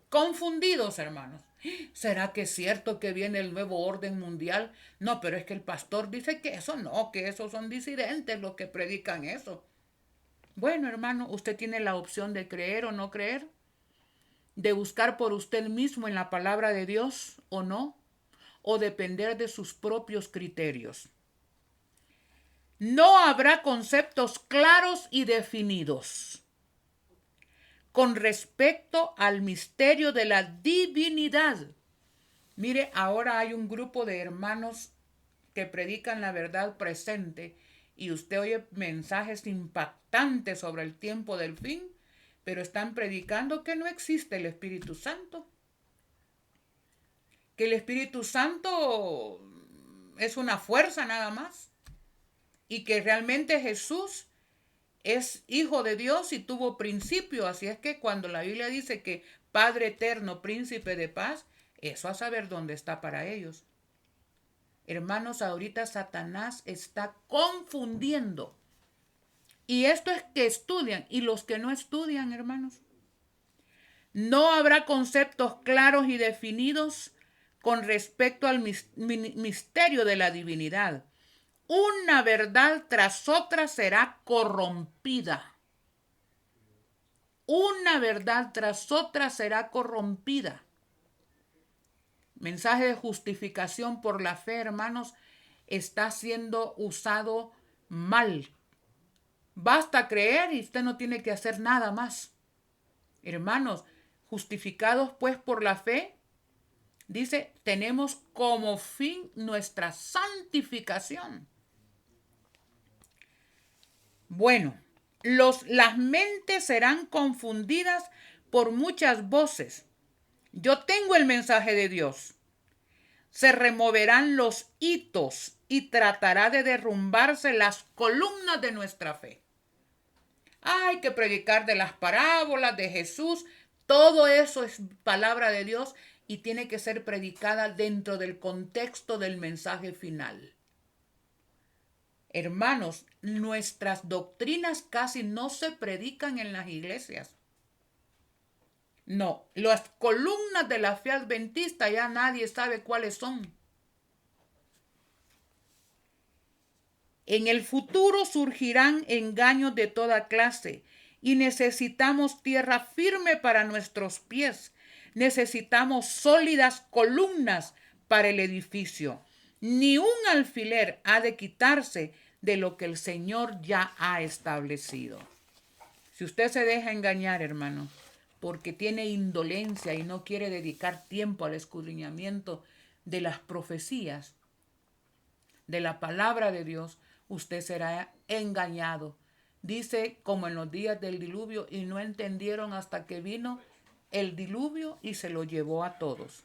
Confundidos, hermanos. ¿Será que es cierto que viene el nuevo orden mundial? No, pero es que el pastor dice que eso no, que esos son disidentes los que predican eso. Bueno, hermano, usted tiene la opción de creer o no creer, de buscar por usted mismo en la palabra de Dios o no, o depender de sus propios criterios. No habrá conceptos claros y definidos con respecto al misterio de la divinidad. Mire, ahora hay un grupo de hermanos que predican la verdad presente y usted oye mensajes impactantes sobre el tiempo del fin, pero están predicando que no existe el Espíritu Santo. Que el Espíritu Santo es una fuerza nada más. Y que realmente Jesús es hijo de Dios y tuvo principio. Así es que cuando la Biblia dice que Padre eterno, príncipe de paz, eso a saber dónde está para ellos. Hermanos, ahorita Satanás está confundiendo. Y esto es que estudian y los que no estudian, hermanos. No habrá conceptos claros y definidos con respecto al misterio de la divinidad. Una verdad tras otra será corrompida. Una verdad tras otra será corrompida. Mensaje de justificación por la fe, hermanos, está siendo usado mal. Basta creer y usted no tiene que hacer nada más. Hermanos, justificados pues por la fe, dice, tenemos como fin nuestra santificación. Bueno, las mentes serán confundidas por muchas voces. Yo tengo el mensaje de Dios. Se removerán los hitos y tratará de derrumbarse las columnas de nuestra fe. Hay que predicar de las parábolas de Jesús. Todo eso es palabra de Dios y tiene que ser predicada dentro del contexto del mensaje final. Hermanos, nuestras doctrinas casi no se predican en las iglesias. No, las columnas de la fe adventista ya nadie sabe cuáles son. En el futuro surgirán engaños de toda clase y necesitamos tierra firme para nuestros pies. Necesitamos sólidas columnas para el edificio. Ni un alfiler ha de quitarse de lo que el Señor ya ha establecido. Si usted se deja engañar, hermano, porque tiene indolencia y no quiere dedicar tiempo al escudriñamiento de las profecías, de la palabra de Dios, usted será engañado. Dice como en los días del diluvio, y no entendieron hasta que vino el diluvio y se lo llevó a todos.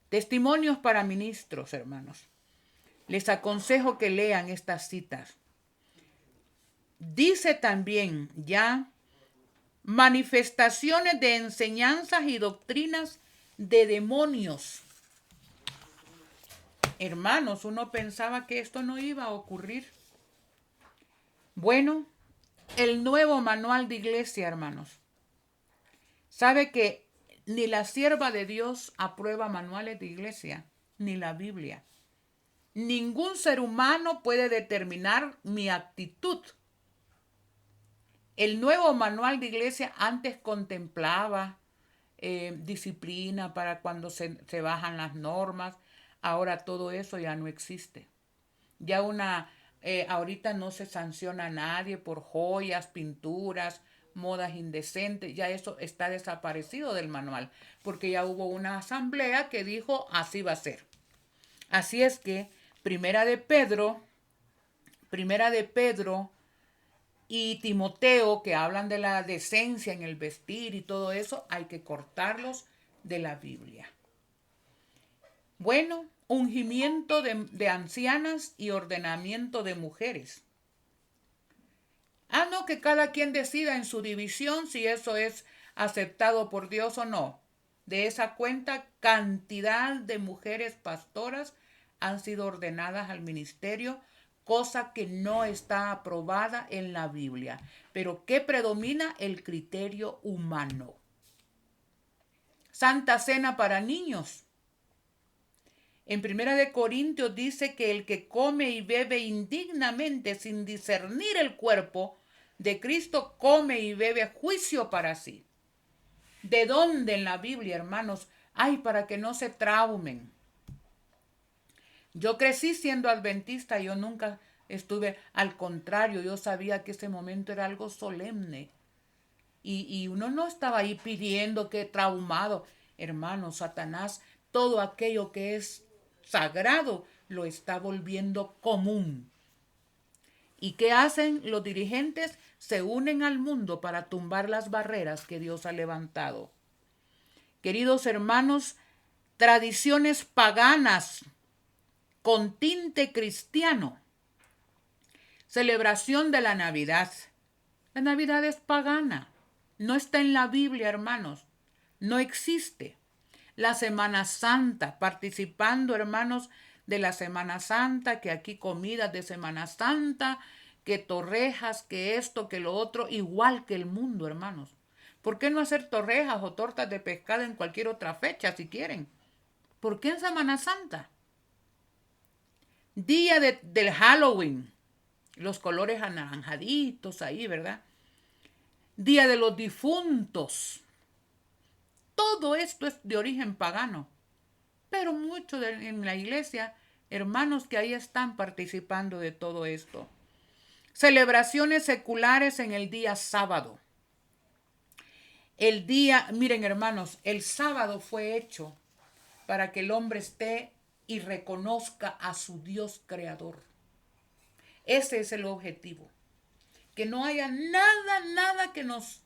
Testimonios para ministros, hermanos. Les aconsejo que lean estas citas. Dice también ya manifestaciones de enseñanzas y doctrinas de demonios. Hermanos, uno pensaba que esto no iba a ocurrir. Bueno, el nuevo manual de iglesia, hermanos. ¿Sabe que ni la sierva de Dios aprueba manuales de iglesia, ni la Biblia? Ningún ser humano puede determinar mi actitud. El nuevo manual de iglesia antes contemplaba disciplina para cuando se bajan las normas. Ahora todo eso ya no existe. Ya ahorita no se sanciona a nadie por joyas, pinturas, modas indecentes. Ya eso está desaparecido del manual, porque ya hubo una asamblea que dijo así va a ser. Así es que Primera de Pedro y Timoteo, que hablan de la decencia en el vestir y todo eso, hay que cortarlos de la Biblia. Bueno, ungimiento de ancianas y ordenamiento de mujeres. No, que cada quien decida en su división si eso es aceptado por Dios o no. De esa cuenta, cantidad de mujeres pastoras han sido ordenadas al ministerio, cosa que no está aprobada en la Biblia. Pero ¿qué predomina? El criterio humano. Santa Cena para niños. En Primera de Corintios dice que el que come y bebe indignamente sin discernir el cuerpo de Cristo come y bebe juicio para sí. ¿De dónde en la Biblia, hermanos? Ay, para que no se traumen. Yo crecí siendo adventista, yo nunca estuve, al contrario, yo sabía que ese momento era algo solemne. Y uno no estaba ahí pidiendo que traumado. Hermano, Satanás, todo aquello que es sagrado lo está volviendo común. ¿Y qué hacen los dirigentes? Se unen al mundo para tumbar las barreras que Dios ha levantado. Queridos hermanos, tradiciones paganas con tinte cristiano. Celebración de la Navidad. La Navidad es pagana. No está en la Biblia, hermanos. No existe. La Semana Santa, participando, hermanos, de la Semana Santa, que aquí comidas de Semana Santa, que torrejas, que esto, que lo otro, igual que el mundo, hermanos. ¿Por qué no hacer torrejas o tortas de pescado en cualquier otra fecha si quieren? ¿Por qué en Semana Santa? Día del Halloween, los colores anaranjaditos ahí, ¿verdad? Día de los difuntos. Todo esto es de origen pagano. Pero muchos en la iglesia, hermanos que ahí están participando de todo esto. Celebraciones seculares en el día sábado. Miren hermanos, el sábado fue hecho para que el hombre esté y reconozca a su Dios creador. Ese es el objetivo. Que no haya nada que nos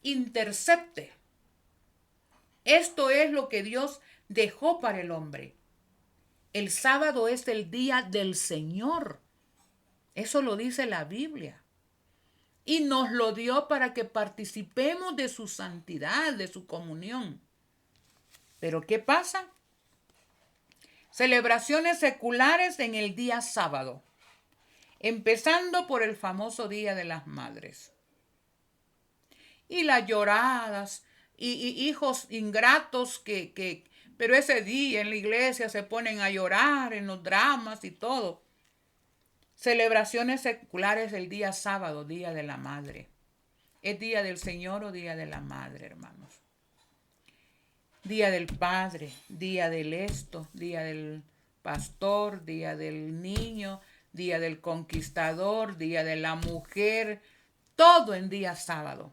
intercepte. Esto es lo que Dios dejó para el hombre. El sábado es el día del Señor. Eso lo dice la Biblia. Y nos lo dio para que participemos de su santidad, de su comunión. Pero ¿qué pasa? Celebraciones seculares en el día sábado. Empezando por el famoso Día de las Madres. Y las lloradas y hijos ingratos pero ese día en la iglesia se ponen a llorar en los dramas y todo. Celebraciones seculares el día sábado, Día de la Madre. ¿Es Día del Señor o Día de la Madre, hermanos? Día del Padre, Día del esto, Día del Pastor, Día del Niño, Día del Conquistador, Día de la Mujer, todo en día sábado.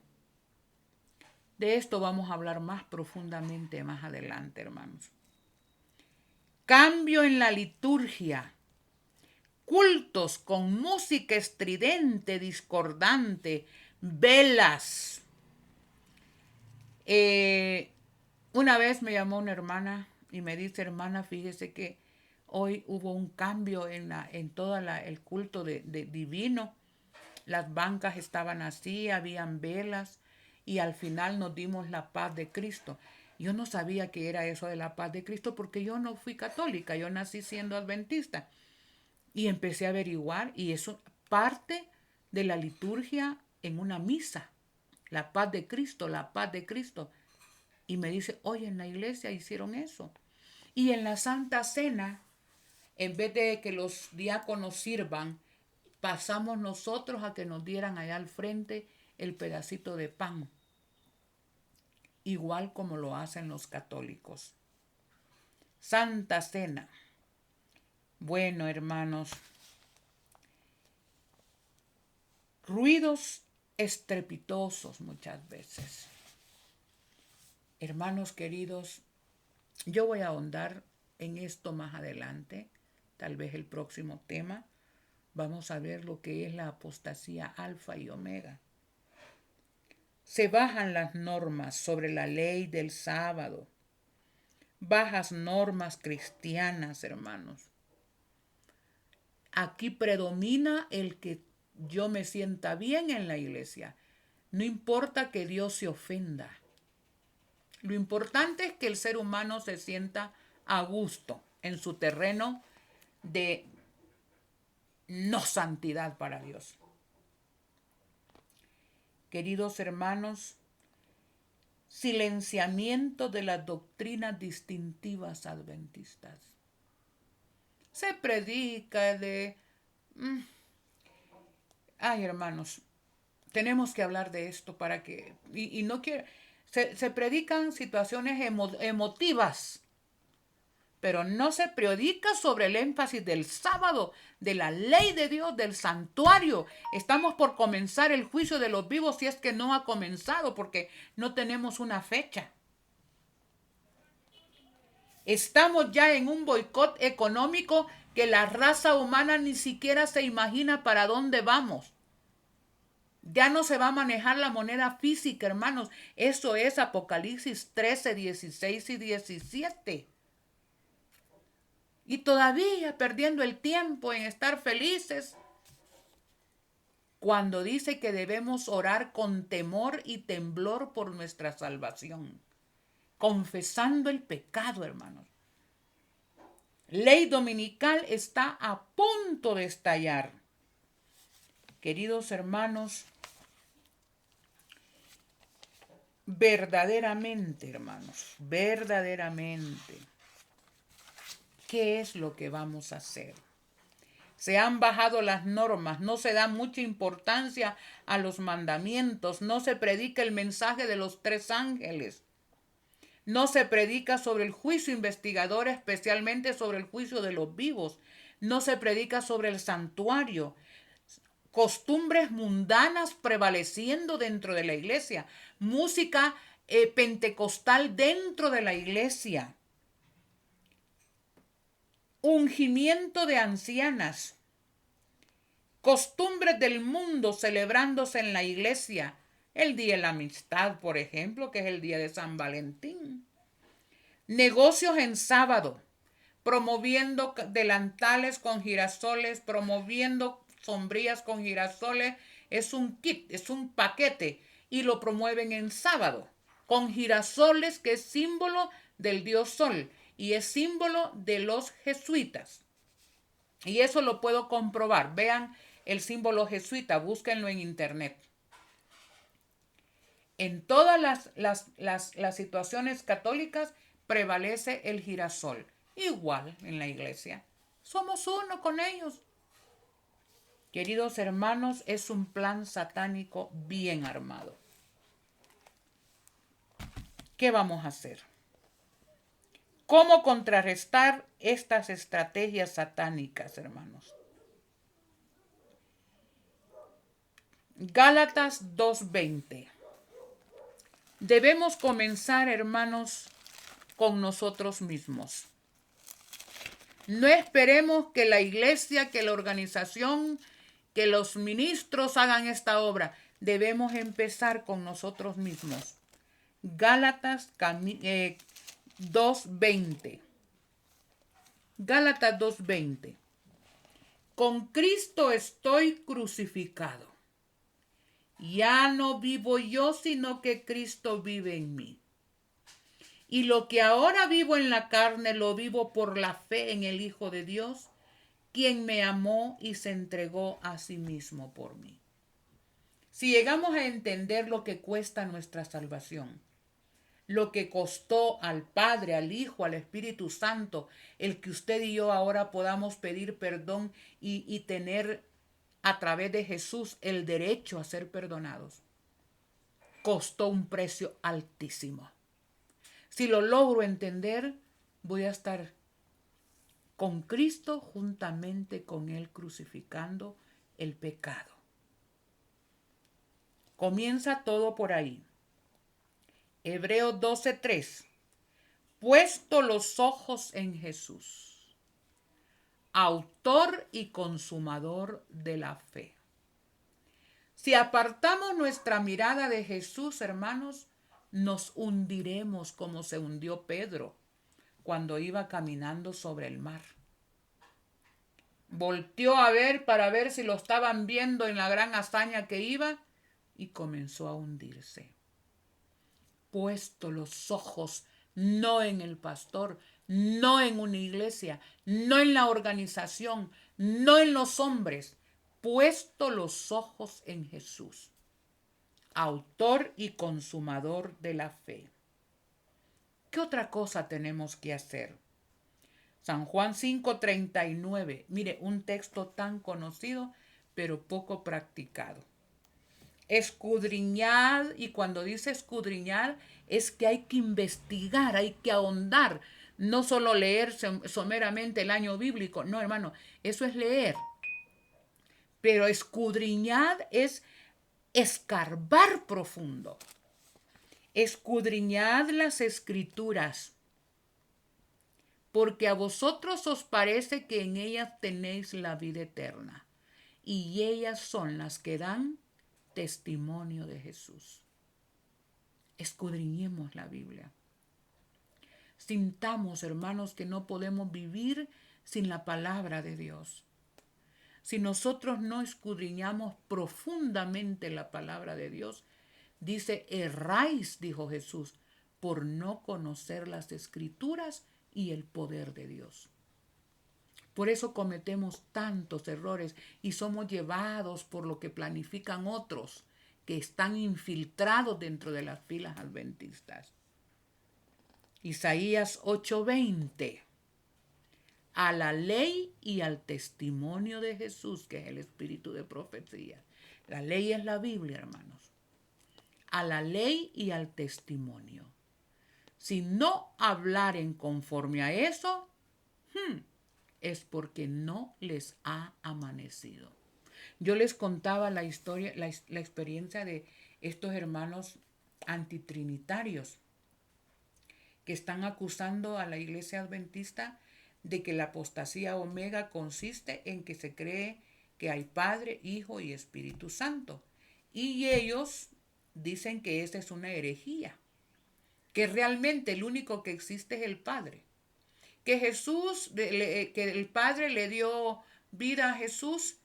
De esto vamos a hablar más profundamente más adelante, hermanos. Cambio en la liturgia. Cultos con música estridente, discordante, velas. Una vez me llamó una hermana y me dice, hermana, fíjese que hoy hubo un cambio en todo el culto de divino. Las bancas estaban así, habían velas y al final nos dimos la paz de Cristo. Yo no sabía qué era eso de la paz de Cristo porque yo no fui católica, yo nací siendo adventista. Y empecé a averiguar y eso parte de la liturgia en una misa. La paz de Cristo, la paz de Cristo. Y me dice, oye, en la iglesia hicieron eso. Y en la Santa Cena, en vez de que los diáconos sirvan, pasamos nosotros a que nos dieran allá al frente el pedacito de pan, igual como lo hacen los católicos. Santa Cena. Bueno, hermanos, ruidos estrepitosos muchas veces. Hermanos queridos, yo voy a ahondar en esto más adelante, tal vez el próximo tema. Vamos a ver lo que es la apostasía alfa y omega. Se bajan las normas sobre la ley del sábado. Bajas normas cristianas, hermanos. Aquí predomina el que yo me sienta bien en la iglesia. No importa que Dios se ofenda. Lo importante es que el ser humano se sienta a gusto en su terreno de no santidad para Dios. Queridos hermanos, silenciamiento de las doctrinas distintivas adventistas. Se predica de... Ay, hermanos, tenemos que hablar de esto para que... Y no quiero... Se predican situaciones emotivas, pero no se predica sobre el énfasis del sábado, de la ley de Dios, del santuario. Estamos por comenzar el juicio de los vivos si es que no ha comenzado, porque no tenemos una fecha. Estamos ya en un boicot económico que la raza humana ni siquiera se imagina para dónde vamos. Ya no se va a manejar la moneda física, hermanos. Eso es Apocalipsis 13, 16 y 17. Y todavía perdiendo el tiempo en estar felices, cuando dice que debemos orar con temor y temblor por nuestra salvación, confesando el pecado, hermanos. Ley dominical está a punto de estallar. Queridos hermanos, verdaderamente, hermanos, verdaderamente, ¿qué es lo que vamos a hacer? Se han bajado las normas, no se da mucha importancia a los mandamientos, no se predica el mensaje de los 3 ángeles, no se predica sobre el juicio investigador, especialmente sobre el juicio de los vivos, no se predica sobre el santuario, costumbres mundanas prevaleciendo dentro de la iglesia, música pentecostal dentro de la iglesia, ungimiento de ancianas, costumbres del mundo celebrándose en la iglesia, el Día de la Amistad, por ejemplo, que es el día de San Valentín, negocios en sábado, promoviendo delantales con girasoles, promoviendo sombrillas con girasoles. Es un kit, es un paquete, y lo promueven en sábado con girasoles, que es símbolo del dios Sol y es símbolo de los jesuitas, y eso lo puedo comprobar. Vean el símbolo jesuita, búsquenlo en internet. En todas las situaciones católicas prevalece el girasol, igual en la iglesia. Somos uno con ellos. Queridos hermanos, es un plan satánico bien armado. ¿Qué vamos a hacer? ¿Cómo contrarrestar estas estrategias satánicas, hermanos? Gálatas 2:20. Debemos comenzar, hermanos, con nosotros mismos. No esperemos que la iglesia, que la organización, que los ministros hagan esta obra. Debemos empezar con nosotros mismos. Gálatas 2:20. Gálatas 2:20. Con Cristo estoy crucificado. Ya no vivo yo, sino que Cristo vive en mí. Y lo que ahora vivo en la carne, lo vivo por la fe en el Hijo de Dios, quien me amó y se entregó a sí mismo por mí. Si llegamos a entender lo que cuesta nuestra salvación, lo que costó al Padre, al Hijo, al Espíritu Santo, el que usted y yo ahora podamos pedir perdón y tener a través de Jesús el derecho a ser perdonados. Costó un precio altísimo. Si lo logro entender, voy a estar con Cristo juntamente con Él crucificando el pecado. Comienza todo por ahí. Hebreos 12:3. Puesto los ojos en Jesús, autor y consumador de la fe. Si apartamos nuestra mirada de Jesús, hermanos, nos hundiremos como se hundió Pedro cuando iba caminando sobre el mar. Volteó a ver para ver si lo estaban viendo en la gran hazaña que iba y comenzó a hundirse. Puesto los ojos no en el pastor, no en una iglesia, no en la organización, no en los hombres, puesto los ojos en Jesús, autor y consumador de la fe. ¿Qué otra cosa tenemos que hacer? San Juan 5:39, mire, un texto tan conocido, pero poco practicado. Escudriñad, y cuando dice escudriñar es que hay que investigar, hay que ahondar, no solo leer someramente el año bíblico, no, hermano, eso es leer. Pero escudriñad es escarbar profundo. Escudriñad las escrituras, porque a vosotros os parece que en ellas tenéis la vida eterna, y ellas son las que dan testimonio de Jesús. Escudriñemos la Biblia. Sintamos, hermanos, que no podemos vivir sin la palabra de Dios. Si nosotros no escudriñamos profundamente la palabra de Dios, dice, erráis, dijo Jesús, por no conocer las Escrituras y el poder de Dios. Por eso cometemos tantos errores y somos llevados por lo que planifican otros que están infiltrados dentro de las filas adventistas. Isaías 8:20. A la ley y al testimonio de Jesús, que es el espíritu de profecía. La ley es la Biblia, hermanos. A la ley y al testimonio. Si no hablaren conforme a eso, es porque no les ha amanecido. Yo les contaba la historia, la experiencia de estos hermanos antitrinitarios que están acusando a la iglesia adventista de que la apostasía omega consiste en que se cree que hay Padre, Hijo y Espíritu Santo. Y ellos dicen que esa es una herejía, que realmente el único que existe es el Padre. Que que el Padre le dio vida a Jesús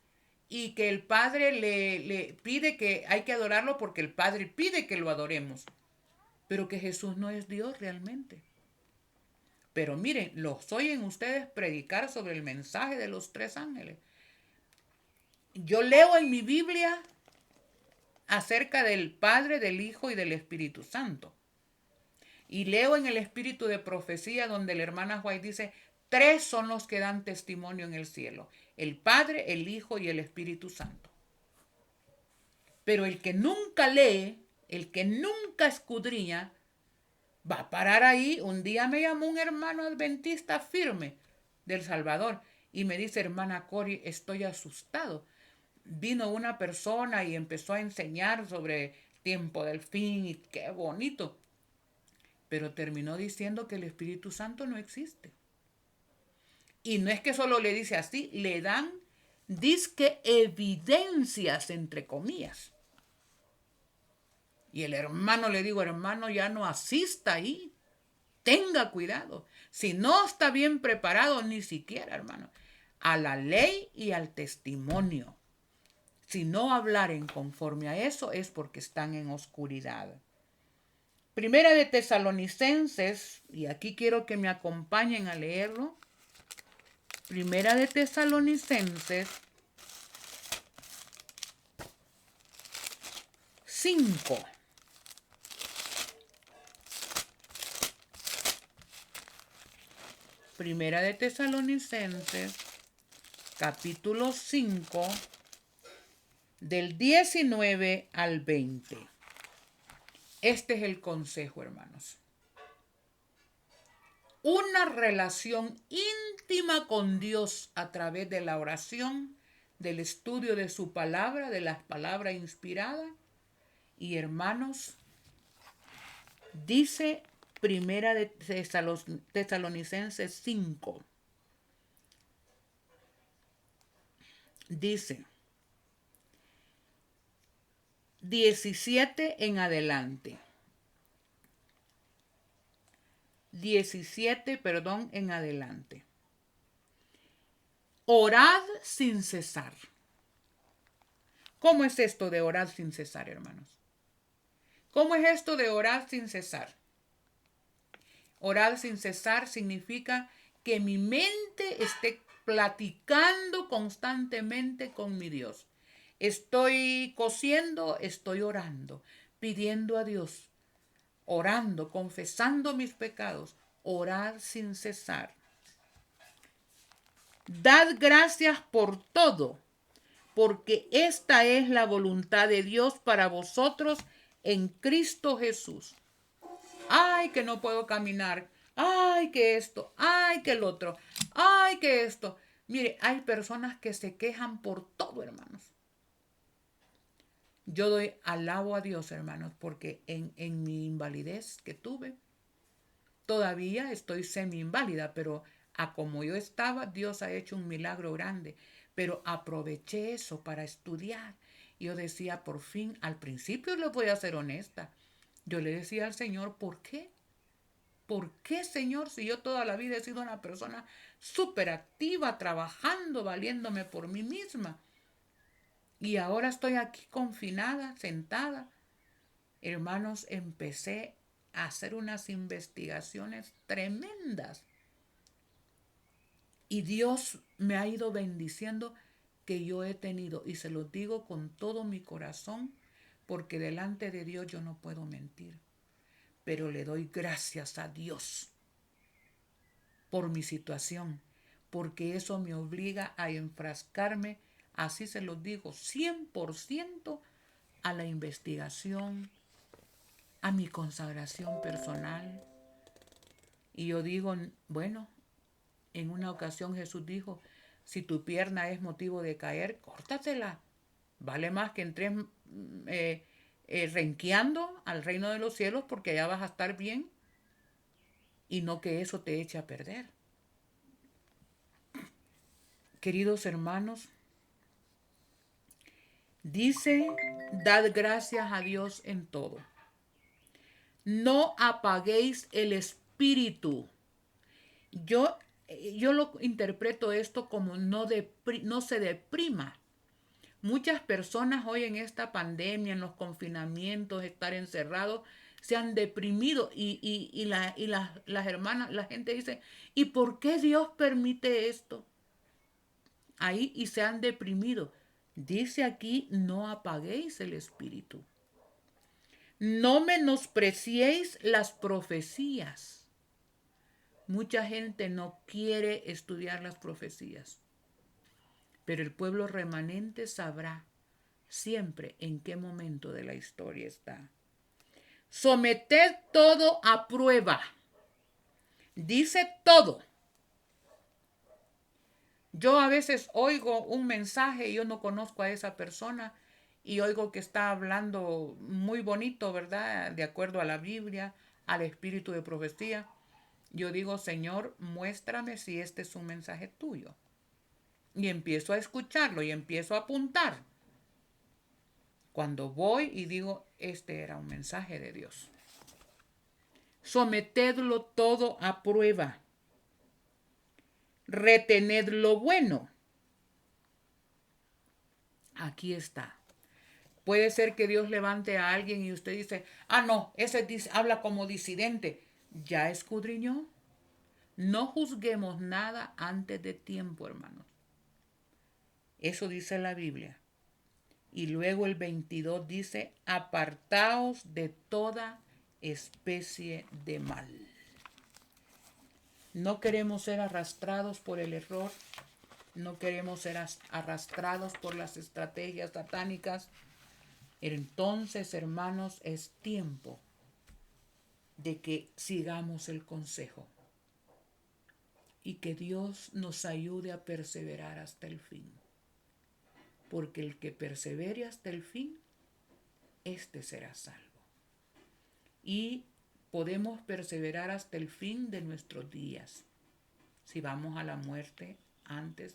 y que el Padre le pide que hay que adorarlo porque el Padre pide que lo adoremos. Pero que Jesús no es Dios realmente. Pero miren, los oyen ustedes predicar sobre el mensaje de los 3 ángeles. Yo leo en mi Biblia acerca del Padre, del Hijo y del Espíritu Santo. Y leo en el espíritu de profecía donde la hermana White dice, 3 son los que dan testimonio en el cielo. El Padre, el Hijo y el Espíritu Santo. Pero el que nunca lee, el que nunca escudriña, va a parar ahí. Un día me llamó un hermano adventista firme del Salvador y me dice, hermana Cori, estoy asustado. Vino una persona y empezó a enseñar sobre tiempo del fin y qué bonito. Pero terminó diciendo que el Espíritu Santo no existe. Y no es que solo le dice así, le dan, dizque evidencias, entre comillas. Y el hermano le digo, hermano, ya no asista ahí. Tenga cuidado. Si no está bien preparado, ni siquiera, hermano, a la ley y al testimonio. Si no hablaren conforme a eso es porque están en oscuridad. Primera de Tesalonicenses, y aquí quiero que me acompañen a leerlo. Primera de Tesalonicenses 5. Primera de Tesalonicenses, capítulo 5, del 19 al 20. Este es el consejo, hermanos. Una relación íntima con Dios a través de la oración, del estudio de su palabra, de las palabras inspiradas. Y hermanos, dice Primera de Tesalonicenses 5. Dice 17 en adelante. 17, en adelante. Orad sin cesar. ¿Cómo es esto de orar sin cesar, hermanos? ¿Cómo es esto de orar sin cesar? Orar sin cesar significa que mi mente esté platicando constantemente con mi Dios. Estoy cosiendo, estoy orando, pidiendo a Dios, orando, confesando mis pecados, orar sin cesar. Dad gracias por todo, porque esta es la voluntad de Dios para vosotros en Cristo Jesús. Ay, que no puedo caminar. Ay, que esto. Ay, que el otro. Ay, que esto. Mire, hay personas que se quejan por todo, hermanos. Yo alabo a Dios, hermanos, porque en mi invalidez que tuve, todavía estoy semi-inválida, pero a como yo estaba, Dios ha hecho un milagro grande. Pero aproveché eso para estudiar. Yo decía, por fin, al principio le voy a ser honesta. Yo le decía al Señor, ¿por qué? ¿Por qué, Señor, si yo toda la vida he sido una persona súper activa, trabajando, valiéndome por mí misma? Y ahora estoy aquí confinada, sentada. Hermanos, empecé a hacer unas investigaciones tremendas. Y Dios me ha ido bendiciendo que yo he tenido. Y se lo digo con todo mi corazón, porque delante de Dios yo no puedo mentir. Pero le doy gracias a Dios por mi situación, porque eso me obliga a enfrascarme, así se lo digo, 100% a la investigación, a mi consagración personal. Y yo digo, bueno, en una ocasión Jesús dijo, si tu pierna es motivo de caer, córtatela. Vale más que entres renqueando al reino de los cielos, porque allá vas a estar bien y no que eso te eche a perder. Queridos hermanos, dice, dad gracias a Dios en todo. No apaguéis el espíritu. Yo lo interpreto esto como no se deprima. Muchas personas hoy en esta pandemia, en los confinamientos, estar encerrados, se han deprimido y las hermanas, la gente dice, ¿y por qué Dios permite esto? Ahí y se han deprimido. Dice aquí, no apaguéis el espíritu. No menospreciéis las profecías. Mucha gente no quiere estudiar las profecías, pero el pueblo remanente sabrá siempre en qué momento de la historia está. Someted todo a prueba. Dice todo. Yo a veces oigo un mensaje y yo no conozco a esa persona y oigo que está hablando muy bonito, ¿verdad? De acuerdo a la Biblia, al espíritu de profecía. Yo digo, Señor, muéstrame si este es un mensaje tuyo. Y empiezo a escucharlo y empiezo a apuntar. Cuando voy y digo, este era un mensaje de Dios. Sometedlo todo a prueba. Retened lo bueno. Aquí está. Puede ser que Dios levante a alguien y usted dice, no, ese habla como disidente. ¿Ya escudriñó? No juzguemos nada antes de tiempo, hermanos. Eso dice la Biblia. Y luego el 22 dice, apartaos de toda especie de mal. No queremos ser arrastrados por el error. No queremos ser arrastrados por las estrategias satánicas. Entonces, hermanos, es tiempo de que sigamos el consejo y que Dios nos ayude a perseverar hasta el fin. Porque el que persevere hasta el fin, éste será salvo. Y podemos perseverar hasta el fin de nuestros días. Si vamos a la muerte antes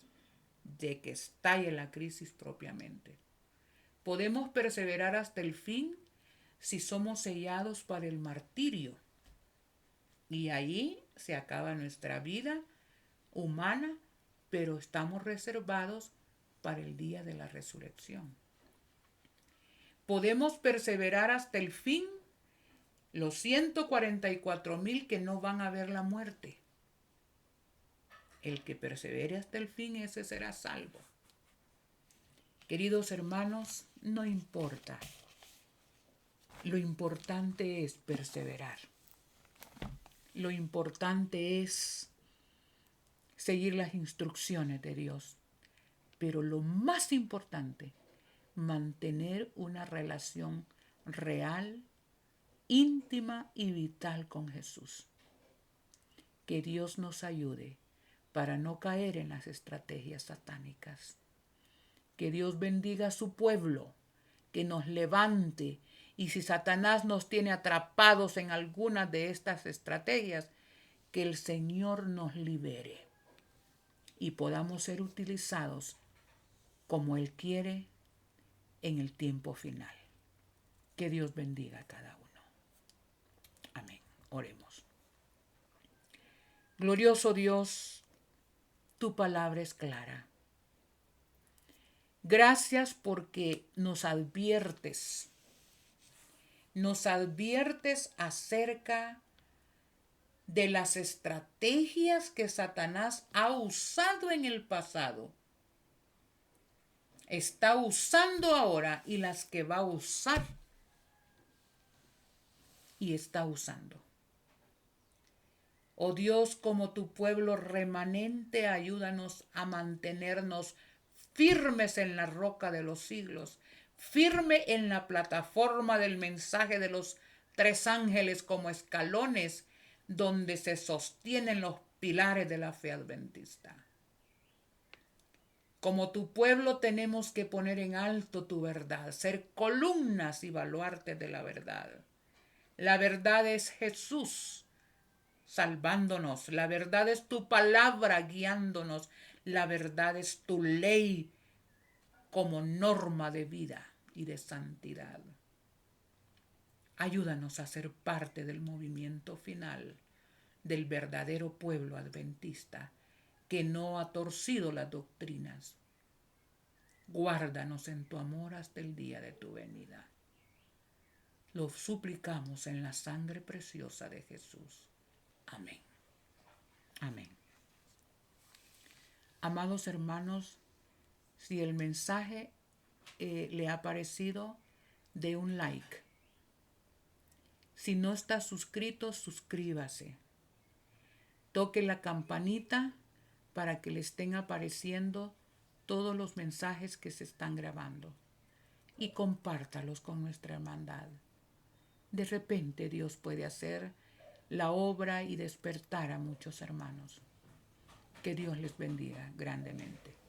de que estalle la crisis propiamente. Podemos perseverar hasta el fin si somos sellados para el martirio. Y ahí se acaba nuestra vida humana, pero estamos reservados para el día de la resurrección. Podemos perseverar hasta el fin los 144,000 que no van a ver la muerte. El que persevere hasta el fin, ese será salvo. Queridos hermanos, no importa. Lo importante es perseverar. Lo importante es seguir las instrucciones de Dios. Pero lo más importante, mantener una relación real, íntima y vital con Jesús. Que Dios nos ayude para no caer en las estrategias satánicas. Que Dios bendiga a su pueblo, que nos levante, y si Satanás nos tiene atrapados en alguna de estas estrategias, que el Señor nos libere y podamos ser utilizados como Él quiere en el tiempo final. Que Dios bendiga a cada uno. Amén. Oremos. Glorioso Dios, tu palabra es clara. Gracias porque nos adviertes acerca de las estrategias que Satanás ha usado en el pasado, está usando ahora y las que va a usar y está usando. Oh Dios, como tu pueblo remanente, ayúdanos a mantenernos firmes en la roca de los siglos, firme en la plataforma del mensaje de los 3 ángeles como escalones donde se sostienen los pilares de la fe adventista. Como tu pueblo tenemos que poner en alto tu verdad, ser columnas y baluartes de la verdad. La verdad es Jesús salvándonos, la verdad es tu palabra guiándonos, la verdad es tu ley como norma de vida y de santidad. Ayúdanos a ser parte del movimiento final del verdadero pueblo adventista que no ha torcido las doctrinas. Guárdanos en tu amor hasta el día de tu venida. Lo suplicamos en la sangre preciosa de Jesús. Amén. Amén. Amados hermanos, si el mensaje le ha parecido, dé un like. Si no está suscrito, suscríbase. Toque la campanita para que le estén apareciendo todos los mensajes que se están grabando. Y compártalos con nuestra hermandad. De repente Dios puede hacer la obra y despertar a muchos hermanos. Que Dios les bendiga grandemente.